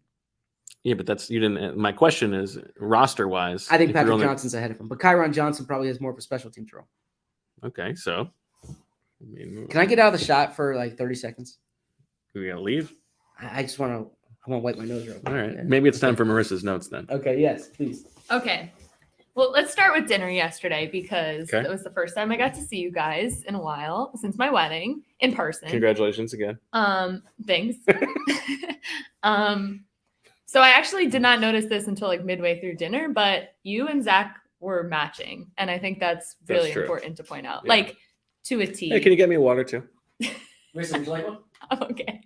Yeah, but my question is roster wise. I think Patrick Johnson's ahead of him, but Kyron Johnson probably has more of a special teams role. Okay, so can I get out of the shot for like 30 seconds? We gotta leave. I just want to wipe my nose real quick. All right, maybe it's time for Marissa's notes then. Okay, yes, please. Okay. Well, let's start with dinner yesterday because it was the first time I got to see you guys in a while since my wedding in person. Congratulations again. Thanks. So I actually did not notice this until like midway through dinner, but you and Zach were matching. And I think that's really important to point out. Yeah. Like to a T. Hey, can you get me a water too? Would you like one? Okay.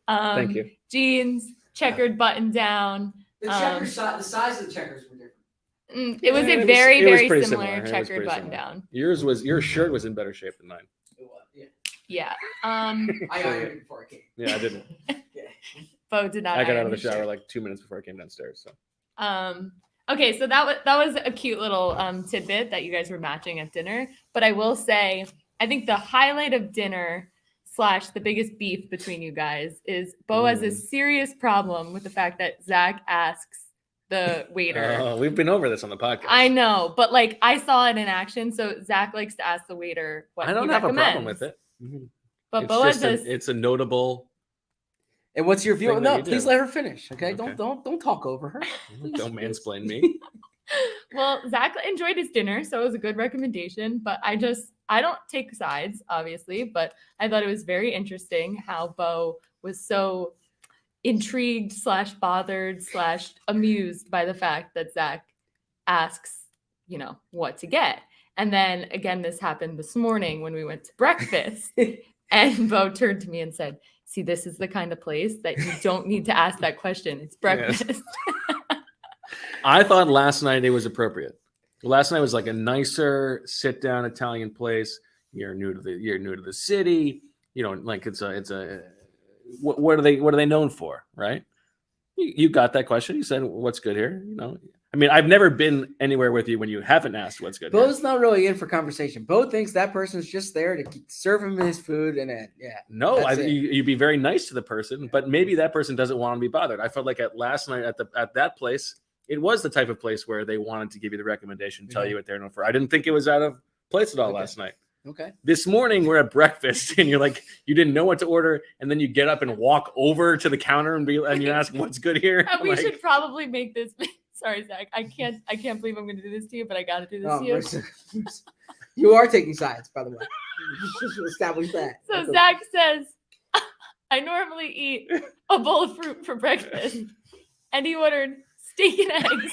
Thank you. Jeans, checkered button down. The size of the checkers were different. It was a very similar checkered button down. Your shirt was in better shape than mine. It was, yeah. Yeah. I ironed it before I came. Yeah, I didn't. Bo did not. I got out of the shower like 2 minutes before I came downstairs. So. Okay, so that was a cute little tidbit that you guys were matching at dinner. But I will say, I think the highlight of dinner / the biggest beef between you guys is Bo has a serious problem with the fact that Zach asks the waiter. We've been over this on the podcast. I know, but like I saw it in action. So Zach likes to ask the waiter what he recommends. I don't have a problem with it. But Bo has it's a notable. And what's your view? No, please let her finish. Okay, don't talk over her. Don't mansplain me. Well, Zach enjoyed his dinner, so it was a good recommendation. But I don't take sides, obviously, but I thought it was very interesting how Bo was so intrigued / bothered / amused by the fact that Zach asks, what to get. And then again, this happened this morning when we went to breakfast. And Bo turned to me and said, see, this is the kind of place that you don't need to ask that question. It's breakfast. Yes. I thought last night it was appropriate. Last night was like a nicer sit-down Italian place. You're new to the city. Like it's a what are they known for, right? You got that question. You said, what's good here? I mean, I've never been anywhere with you when you haven't asked what's good. Bo's not really in for conversation. Bo thinks that person's just there to serve him his food and No, you'd be very nice to the person, but maybe that person doesn't want to be bothered. I felt like last night at that place, it was the type of place where they wanted to give you the recommendation, tell you what they're known for. I didn't think it was out of place at all last night. Okay. This morning we're at breakfast and you're like, you didn't know what to order, and then you get up and walk over to the counter and you ask what's good here. And we should probably make this. Sorry, Zach. I can't believe I'm going to do this to you, but I got to do this to you. Marissa, you are taking sides, by the way. Just to establish that. So Zach says, I normally eat a bowl of fruit for breakfast, and he ordered steak and eggs.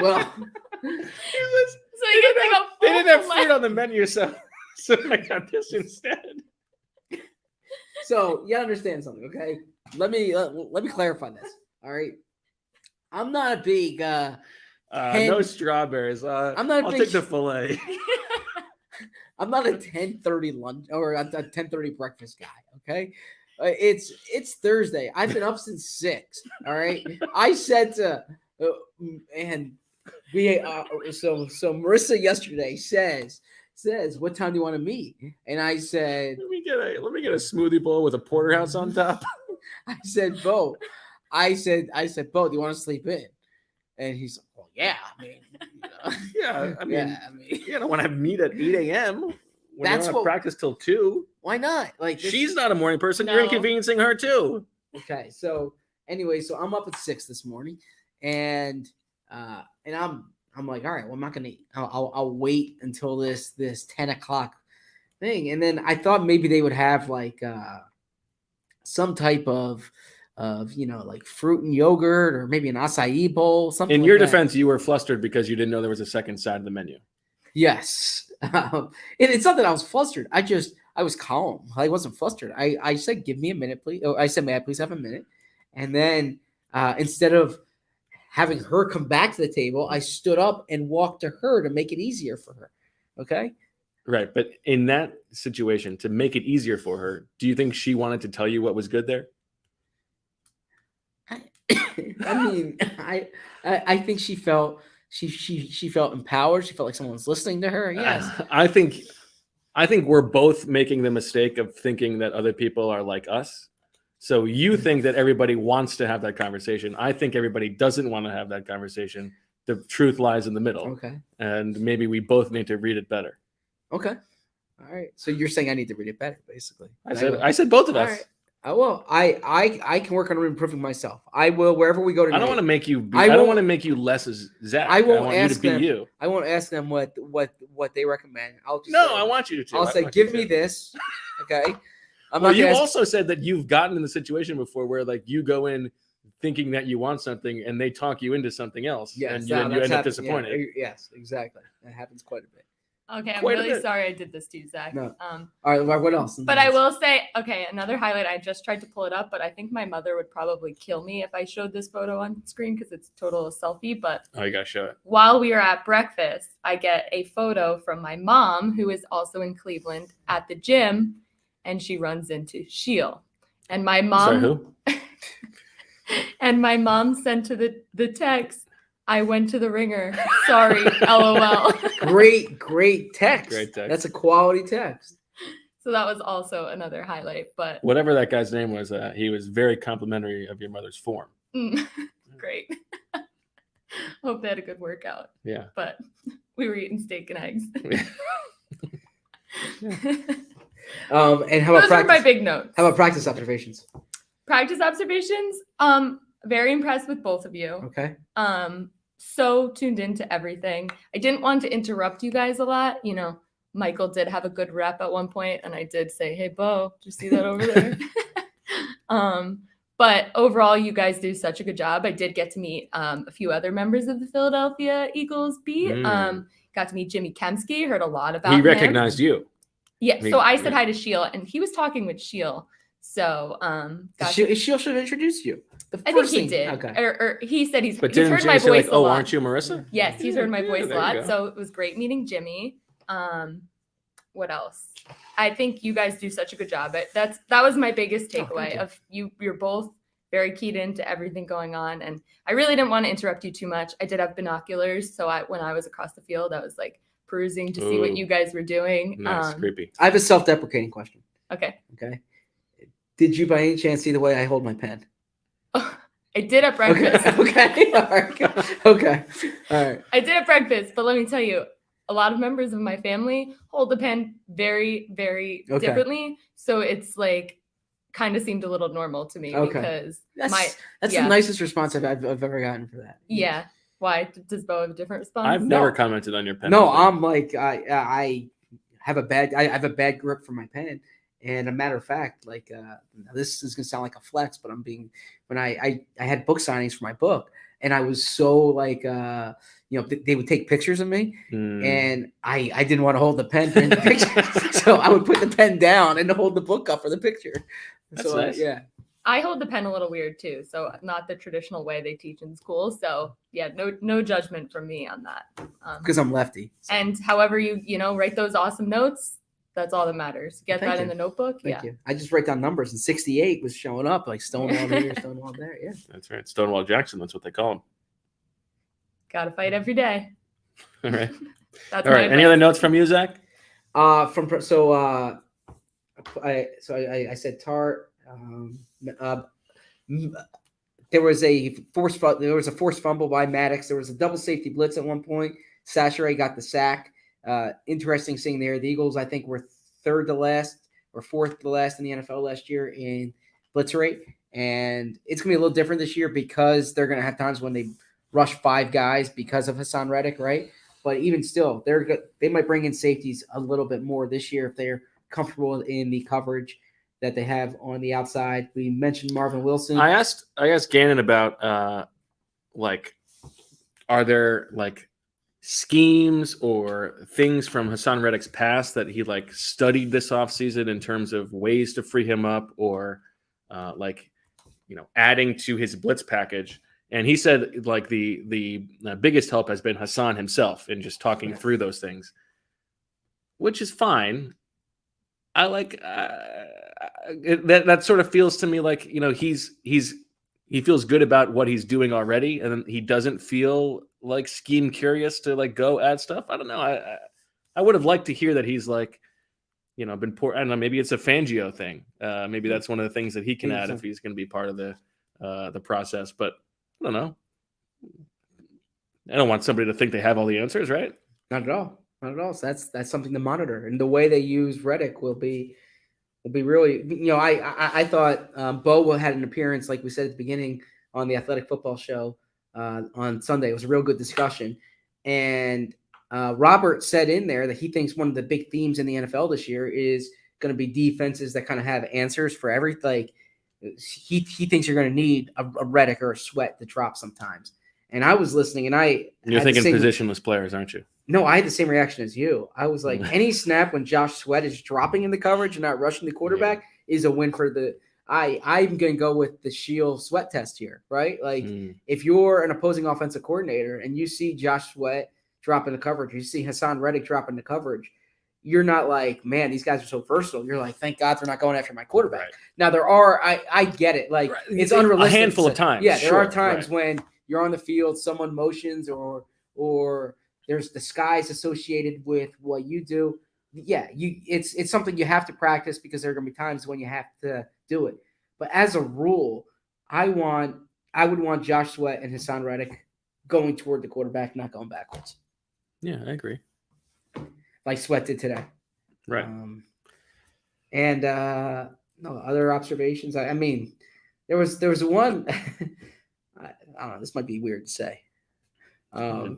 Well, so he gets like a they didn't have full fruit on the menu, so I got this instead. So you understand something, okay? Let me clarify this. All right. I'm not a big no strawberries. I'm not a I'll big take the fillet. I'm not a 10:30 lunch or a 10:30 breakfast guy, okay? It's Thursday. I've been up since 6. All right. I said to and we so Marissa yesterday says, what time do you want to meet? And I said, let me get a smoothie bowl with a porterhouse on top. I said, Bo, Bo, do you want to sleep in? And he's like, well, yeah. I mean, yeah. I mean, yeah, you don't want to have meet at 8 a.m. when That's you what practice till 2. Why not? Like she's not a morning person. No. You're inconveniencing her too. Okay. So anyway, so I'm up at 6 this morning, and I'm like, all right, well, I'm not gonna. I'll wait until this 10 o'clock thing, and then I thought maybe they would have like some type of like fruit and yogurt, or maybe an acai bowl. Something. In like your that. defense, you were flustered because you didn't know there was a second side of the menu. Yes, and it's not that I was flustered. I was calm. I wasn't flustered. I said, give me a minute, please. Oh, I said, may I please have a minute? And then instead of having her come back to the table, I stood up and walked to her to make it easier for her. Okay. Right. But in that situation, to make it easier for her, do you think she wanted to tell you what was good there? I mean, I think she felt she felt empowered. She felt like someone was listening to her. Yes. I think we're both making the mistake of thinking that other people are like us. So you think that everybody wants to have that conversation. I think everybody doesn't want to have that conversation. The truth lies in the middle. Okay. And maybe we both need to read it better. Okay. All right. So you're saying I need to read it better, basically. I said both of us. Right. I will. I can work on improving myself. I will wherever we go tonight. I don't want to make you. I don't want to make you less as Zach. I won't want ask you to them. be you. I won't ask them what they recommend. I'll just No, say, I want you to. I'll say, give me this. Okay. Well, you also said that you've gotten in the situation before where like you go in thinking that you want something and they talk you into something else. Yes, and you end up disappointed. Yeah, yes, exactly. That happens quite a bit. Okay, I'm Quite a really bit. sorry I did this to you, Zach. No. All right, what else? But I will say, okay, another highlight. I just tried to pull it up, but I think my mother would probably kill me if I showed this photo on screen because it's total selfie. But Oh, you gotta show it. while we were at breakfast, I get a photo from my mom, who is also in Cleveland, at the gym, and she runs into Sheil. And my mom, Sorry, who? and my mom sent to the text, I went to the ringer. Sorry, LOL. Great text. Great text. That's a quality text. So that was also another highlight. But Whatever that guy's name was, he was very complimentary of your mother's form. great. Hope they had a good workout. Yeah. But we were eating steak and eggs. And how about Those were my practice? big notes. How about practice observations? Practice observations? Very impressed with both of you. Okay. So tuned into everything. I didn't want to interrupt you guys a lot. You know, Michael did have a good rep at one point, and I did say, "Hey, Bo, did you see that over there?" But overall, you guys do such a good job. I did get to meet a few other members of the Philadelphia Eagles beat. Got to meet Jimmy Kemsky, heard a lot about He him. recognized you. Yeah, so I said hi to Sheil, and he was talking with Sheil. So Sheil should have introduced you. I think he did. Okay. Or he said he's But he's didn't heard Jimmy my say voice like, a "Oh, lot. aren't you Marissa?" Yes, he's heard my voice a there you lot. go. So it was great meeting Jimmy. What else? I think you guys do such a good job. That was my biggest takeaway of you. You're both very keyed into everything going on, and I really didn't want to interrupt you too much. I did have binoculars, so when I was across the field, I was like perusing to see what you guys were doing. Nice, creepy. I have a self-deprecating question. Okay. Okay. Did you by any chance see the way I hold my pen? I did at breakfast. Okay. All right. Okay. All right. I did at breakfast, but let me tell you, a lot of members of my family hold the pen very, very differently. So it's like kind of seemed a little normal to me because that's the nicest response I've ever gotten for that. Yeah. Why? Does Bo have a different response? I've never commented on your pen. No, I'm like I have a bad grip for my pen. And a matter of fact, like this is gonna sound like a flex, but when I had book signings for my book, and I was so like they would take pictures of me, and I didn't want to hold the pen for the picture, so I would put the pen down and hold the book up for the picture. That's so nice. Yeah. I hold the pen a little weird too, so not the traditional way they teach in school. So yeah, no judgment from me on that. Because I'm lefty. So. And however you write those awesome notes. That's all that matters. Get that in the notebook. Thank you. I just write down numbers, and 68 was showing up like Stonewall here, Stonewall there. Yeah, that's right. Stonewall Jackson. That's what they call him. Got to fight every day. All right. That's all right. Any other notes from you, Zach? I said Tart. There was a forced fumble by Maddox. There was a double safety blitz at one point. Sachere got the sack. Interesting seeing there. The Eagles, I think, were third to last or fourth to last in the NFL last year in blitz rate. And it's going to be a little different this year because they're going to have times when they rush 5 guys because of Hassan Reddick, right? But even still, they might bring in safeties a little bit more this year if they're comfortable in the coverage that they have on the outside. We mentioned Marvin Wilson. I asked Gannon about are there schemes or things from Hassan Reddick's past that he studied this offseason in terms of ways to free him up or adding to his blitz package. And he said the biggest help has been Hassan himself in just talking through those things, which is fine. I like that sort of feels to me like, he feels good about what he's doing already. And then he doesn't feel scheme curious to go add stuff. I don't know. I would have liked to hear that he's been poor. I don't know. Maybe it's a Fangio thing. Maybe that's one of the things that he can add if he's going to be part of the process, but I don't know. I don't want somebody to think they have all the answers, right? Not at all. Not at all. So that's something to monitor. And the way they use Reddick will be really, I thought Bo had an appearance, like we said at the beginning, on the Athletic Football Show on Sunday. It was a real good discussion. And Robert said in there that he thinks one of the big themes in the NFL this year is going to be defenses that kind of have answers for everything. He thinks you're going to need a Reddick or a Sweat to drop sometimes. And I was listening, and you're thinking positionless players, aren't you? No, I had the same reaction as you. I was like, any snap when Josh Sweat is dropping in the coverage and not rushing the quarterback is a win for the. I'm going to go with the Shield Sweat test here, right? If you're an opposing offensive coordinator and you see Josh Sweat dropping the coverage, you see Hassan Reddick dropping the coverage, you're not like, man, these guys are so versatile. You're like, thank God they're not going after my quarterback. Right. Now there are, I get it. It's unrealistic. A handful of times. Yeah, there are times when you're on the field, someone motions or there's disguise associated with what you do. Yeah, it's something you have to practice because there are going to be times when you have to do it. But as a rule, I would want Josh Sweat and Hassan Reddick going toward the quarterback, not going backwards. Yeah, I agree. Like Sweat did today. Right. No other observations. I mean, there was one. I don't know. This might be weird to say. I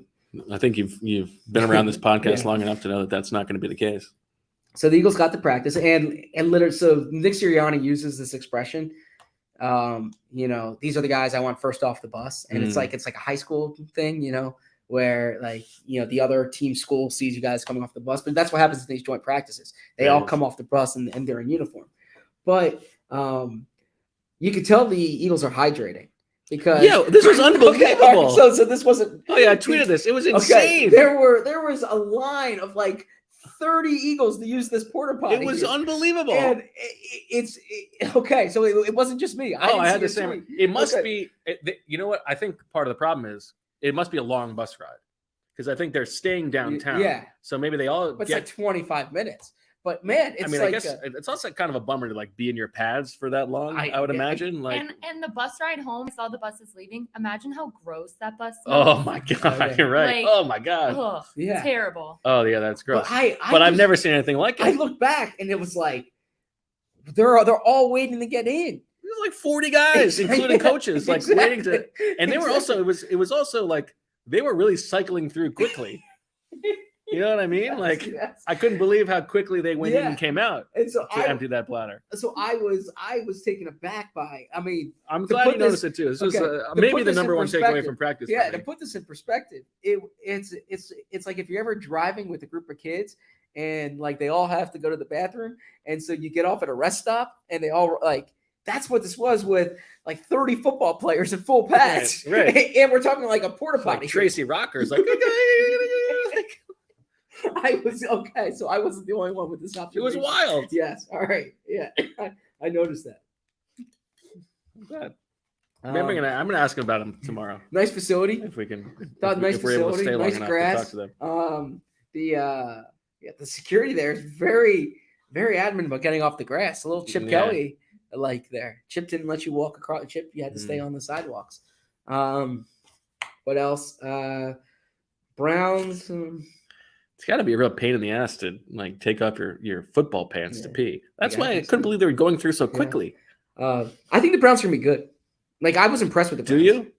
think you've been around this podcast long enough to know that that's not going to be the case. So the Eagles got to practice, and literally, so Nick Sirianni uses this expression these are the guys I want first off the bus. And it's like a high school thing, where the other team school sees you guys coming off the bus. But that's what happens in these joint practices. They all come off the bus and they're in uniform. But you could tell the Eagles are hydrating. Because this was unbelievable. Okay, so this wasn't. Oh yeah, I tweeted this. It was insane. There was a line of like 30 Eagles to use this porta potty. It was unbelievable. And it's okay. So it wasn't just me. I had the same. It must be. You know what? I think part of the problem is it must be a long bus ride because I think they're staying downtown. Yeah. So maybe they all. But it's like 25 minutes. But man, it's I guess it's also kind of a bummer to like be in your pads for that long. I would imagine. And the bus ride home, I saw the buses leaving. Imagine how gross that bus smells. Oh my god, you're right. Oh my god. Ugh, terrible. Oh yeah, that's gross. But I've never seen anything like it. I looked back and it was like they're all waiting to get in. There's like 40 guys, including coaches, like waiting to. And they were also it was also like they were really cycling through quickly. You know what I mean? Yes. I couldn't believe how quickly they went in and came out and so to empty that bladder. So I was taken aback by. I mean, I'm glad you noticed it too. This was maybe the number one takeaway from practice. Yeah, to put this in perspective, it's like if you're ever driving with a group of kids and like they all have to go to the bathroom, and so you get off at a rest stop and they all like. That's what this was with like 30 football players in full pads, right? And we're talking like a porta potty. Like Tracy Rocker's like. I was okay, so I wasn't the only one with this observation. It was wild. Yes. All right. Yeah, I noticed that. Good. I'm gonna ask him about him tomorrow. Nice facility. If we can. Nice facility. Nice grass. To talk to them. The security there is very, very adamant about getting off the grass. A little Chip Kelly like there. Chip didn't let you walk across. Chip, you had to stay on the sidewalks. What else? Browns. It's got to be a real pain in the ass to like take off your football pants to pee. That's why I couldn't believe they were going through so quickly. I think the Browns are gonna be good. Like I was impressed with the Browns. Do you?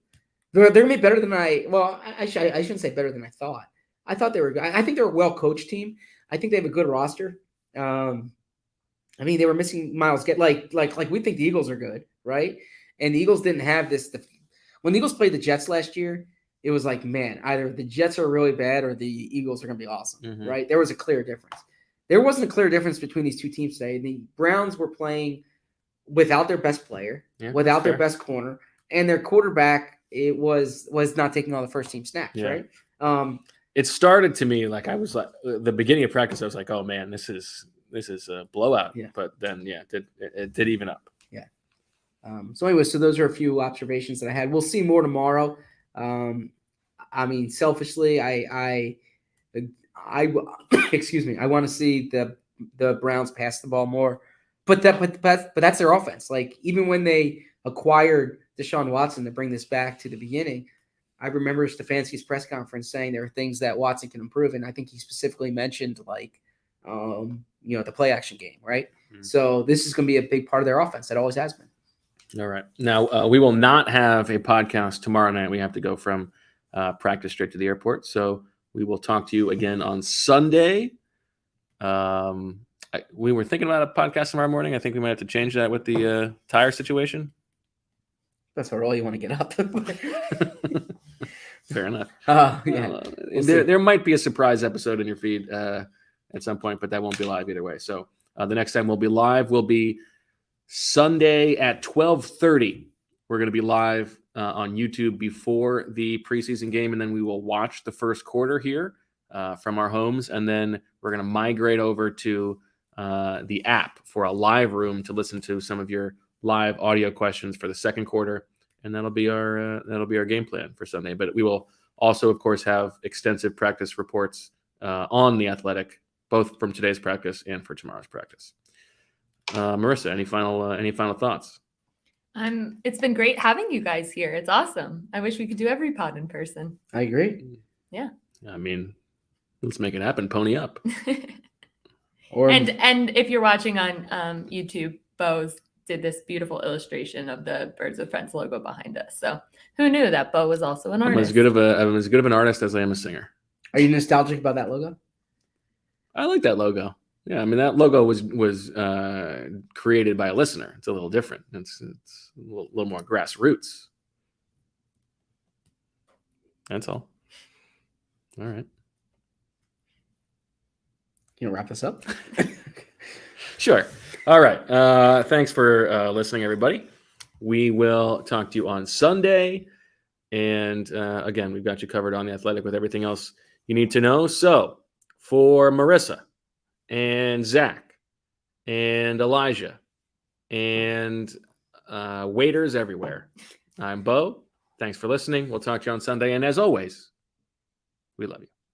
They're gonna be better than I shouldn't say better than I thought. I thought they were good. I think they're a well coached team. I think they have a good roster. I mean, they were missing Miles. Like we think the Eagles are good, right? And the Eagles didn't have this. When the Eagles played the Jets last year. It was like, man, either the Jets are really bad or the Eagles are going to be awesome, right? There was a clear difference. There wasn't a clear difference between these two teams today. The Browns were playing without their best player, without their best corner, and their quarterback was not taking all the first team snaps, right? It started to me like I was like the beginning of practice. I was like, oh man, this is a blowout. Yeah. But then it did even up. Yeah. So anyway, those are a few observations that I had. We'll see more tomorrow. I mean, selfishly, I excuse me. I want to see the Browns pass the ball more, but that's their offense. Like even when they acquired Deshaun Watson to bring this back to the beginning, I remember Stefanski's press conference saying there are things that Watson can improve, and I think he specifically mentioned like, the play action game, right? Mm-hmm. So this is going to be a big part of their offense. It always has been. All right. Now, we will not have a podcast tomorrow night. We have to go from practice straight to the airport. So we will talk to you again on Sunday. We were thinking about a podcast tomorrow morning. I think we might have to change that with the tire situation. That's all you want to get up. Fair enough. We'll there might be a surprise episode in your feed at some point, but that won't be live either way. So the next time we'll be live will be Sunday at 12:30. We're going to be live on YouTube before the preseason game, and then we will watch the first quarter here from our homes, and then we're going to migrate over to the app for a live room to listen to some of your live audio questions for the second quarter, and that'll be our game plan for Sunday. But we will also, of course, have extensive practice reports on The Athletic, both from today's practice and for tomorrow's practice. Marissa, any final thoughts? It's been great having you guys here. It's awesome. I wish we could do every pod in person. I agree. Yeah. I mean, let's make it happen. Pony up. And if you're watching on YouTube, Bo's did this beautiful illustration of the Birds with Friends logo behind us. So who knew that Bo was also an artist? I'm as good of an artist as I am a singer. Are you nostalgic about that logo? I like that logo. Yeah, I mean that logo was created by a listener. It's a little different. It's a little more grassroots. That's all. All right. You wrap this up? Sure. All right. Thanks for listening, everybody. We will talk to you on Sunday. And again, we've got you covered on The Athletic with everything else you need to know. So for Marissa and Zach and Elijah and waiters everywhere, I'm Bo. Thanks for listening. We'll talk to you on Sunday. And as always, we love you.